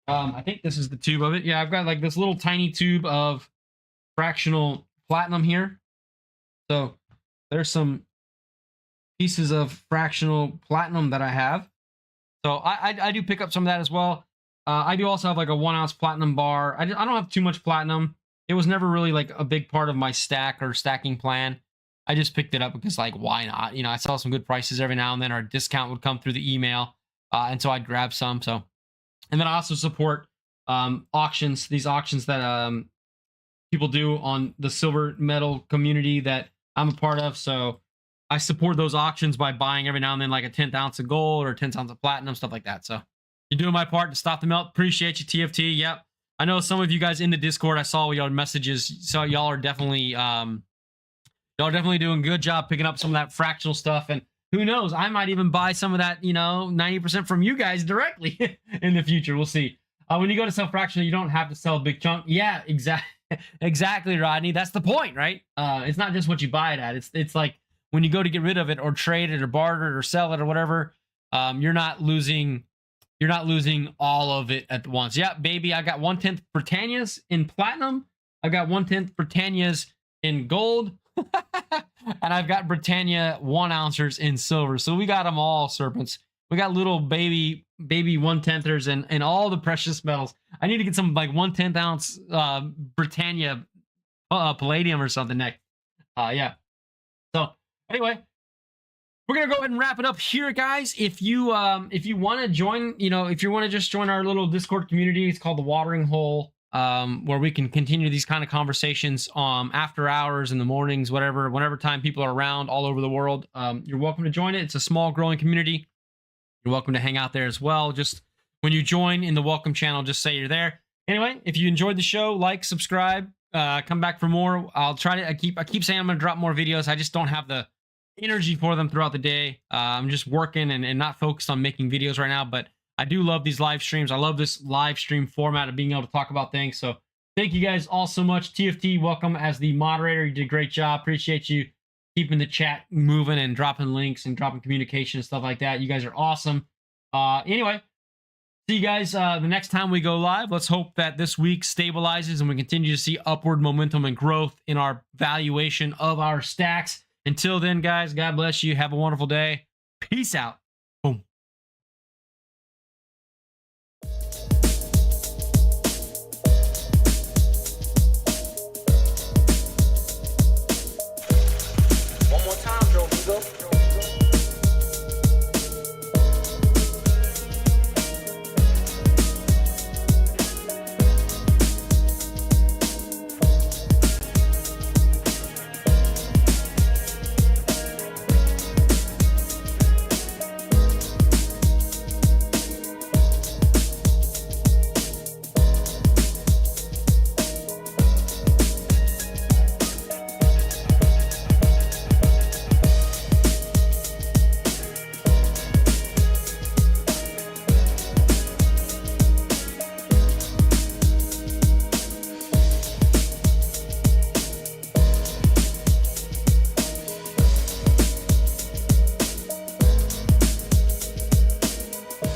I think this is the tube of it. Yeah, I've got like this little tiny tube of fractional platinum here. So there's some pieces of fractional platinum that I have. So I do pick up some of that as well. I do also have like a 1 ounce platinum bar. I don't have too much platinum. It was never really like a big part of my stack or stacking plan. I just picked it up because like, why not? I saw some good prices every now and then, or a discount would come through the email. And so I'd grab some. So, and then I also support auctions, these auctions that people do on the silver metal community that I'm a part of. So I support those auctions by buying every now and then like a 10th ounce of gold or 10th ounce of platinum, stuff like that. So you're doing my part to stop the melt. Appreciate you, TFT. Yep. I know some of you guys in the Discord, I saw y'all messages. So y'all are definitely Y'all definitely doing a good job picking up some of that fractional stuff. And who knows, I might even buy some of that, 90% from you guys directly in the future. We'll see. When you go to sell fractional, you don't have to sell a big chunk. Yeah, exactly, Rodney. That's the point, right? It's not just what you buy it at. It's like when you go to get rid of it or trade it or barter it or sell it or whatever, you're not losing all of it at once. Yeah, baby, I got 1/10 Britannias in platinum. I've got 1/10 Britannias in gold. And I've got Britannia 1 ounces in silver. So we got them all, serpents. We got little baby 1/10ers and all the precious metals. I need to get some like 1/10 ounce Britannia palladium or something next. Yeah. So anyway, we're gonna go ahead and wrap it up here, guys. If you want to join, if you want to just join our little Discord community, it's called the Watering Hole, where we can continue these kind of conversations after hours, in the mornings, whenever time people are around all over the world. You're welcome to join it. It's a small growing community. You're welcome to hang out there as well. Just when you join in the welcome channel, just say you're there. Anyway, if you enjoyed the show, like, subscribe, come back for more. I'll try to. I keep saying I'm gonna drop more videos. I just don't have the energy for them throughout the day. I'm just working and not focused on making videos right now, but I do love these live streams. I love this live stream format of being able to talk about things. So thank you guys all so much. TFT, welcome as the moderator. You did a great job. Appreciate you keeping the chat moving and dropping links and dropping communication and stuff like that. You guys are awesome. Anyway, see you guys the next time we go live. Let's hope that this week stabilizes and we continue to see upward momentum and growth in our valuation of our stacks. Until then, guys, God bless you. Have a wonderful day. Peace out.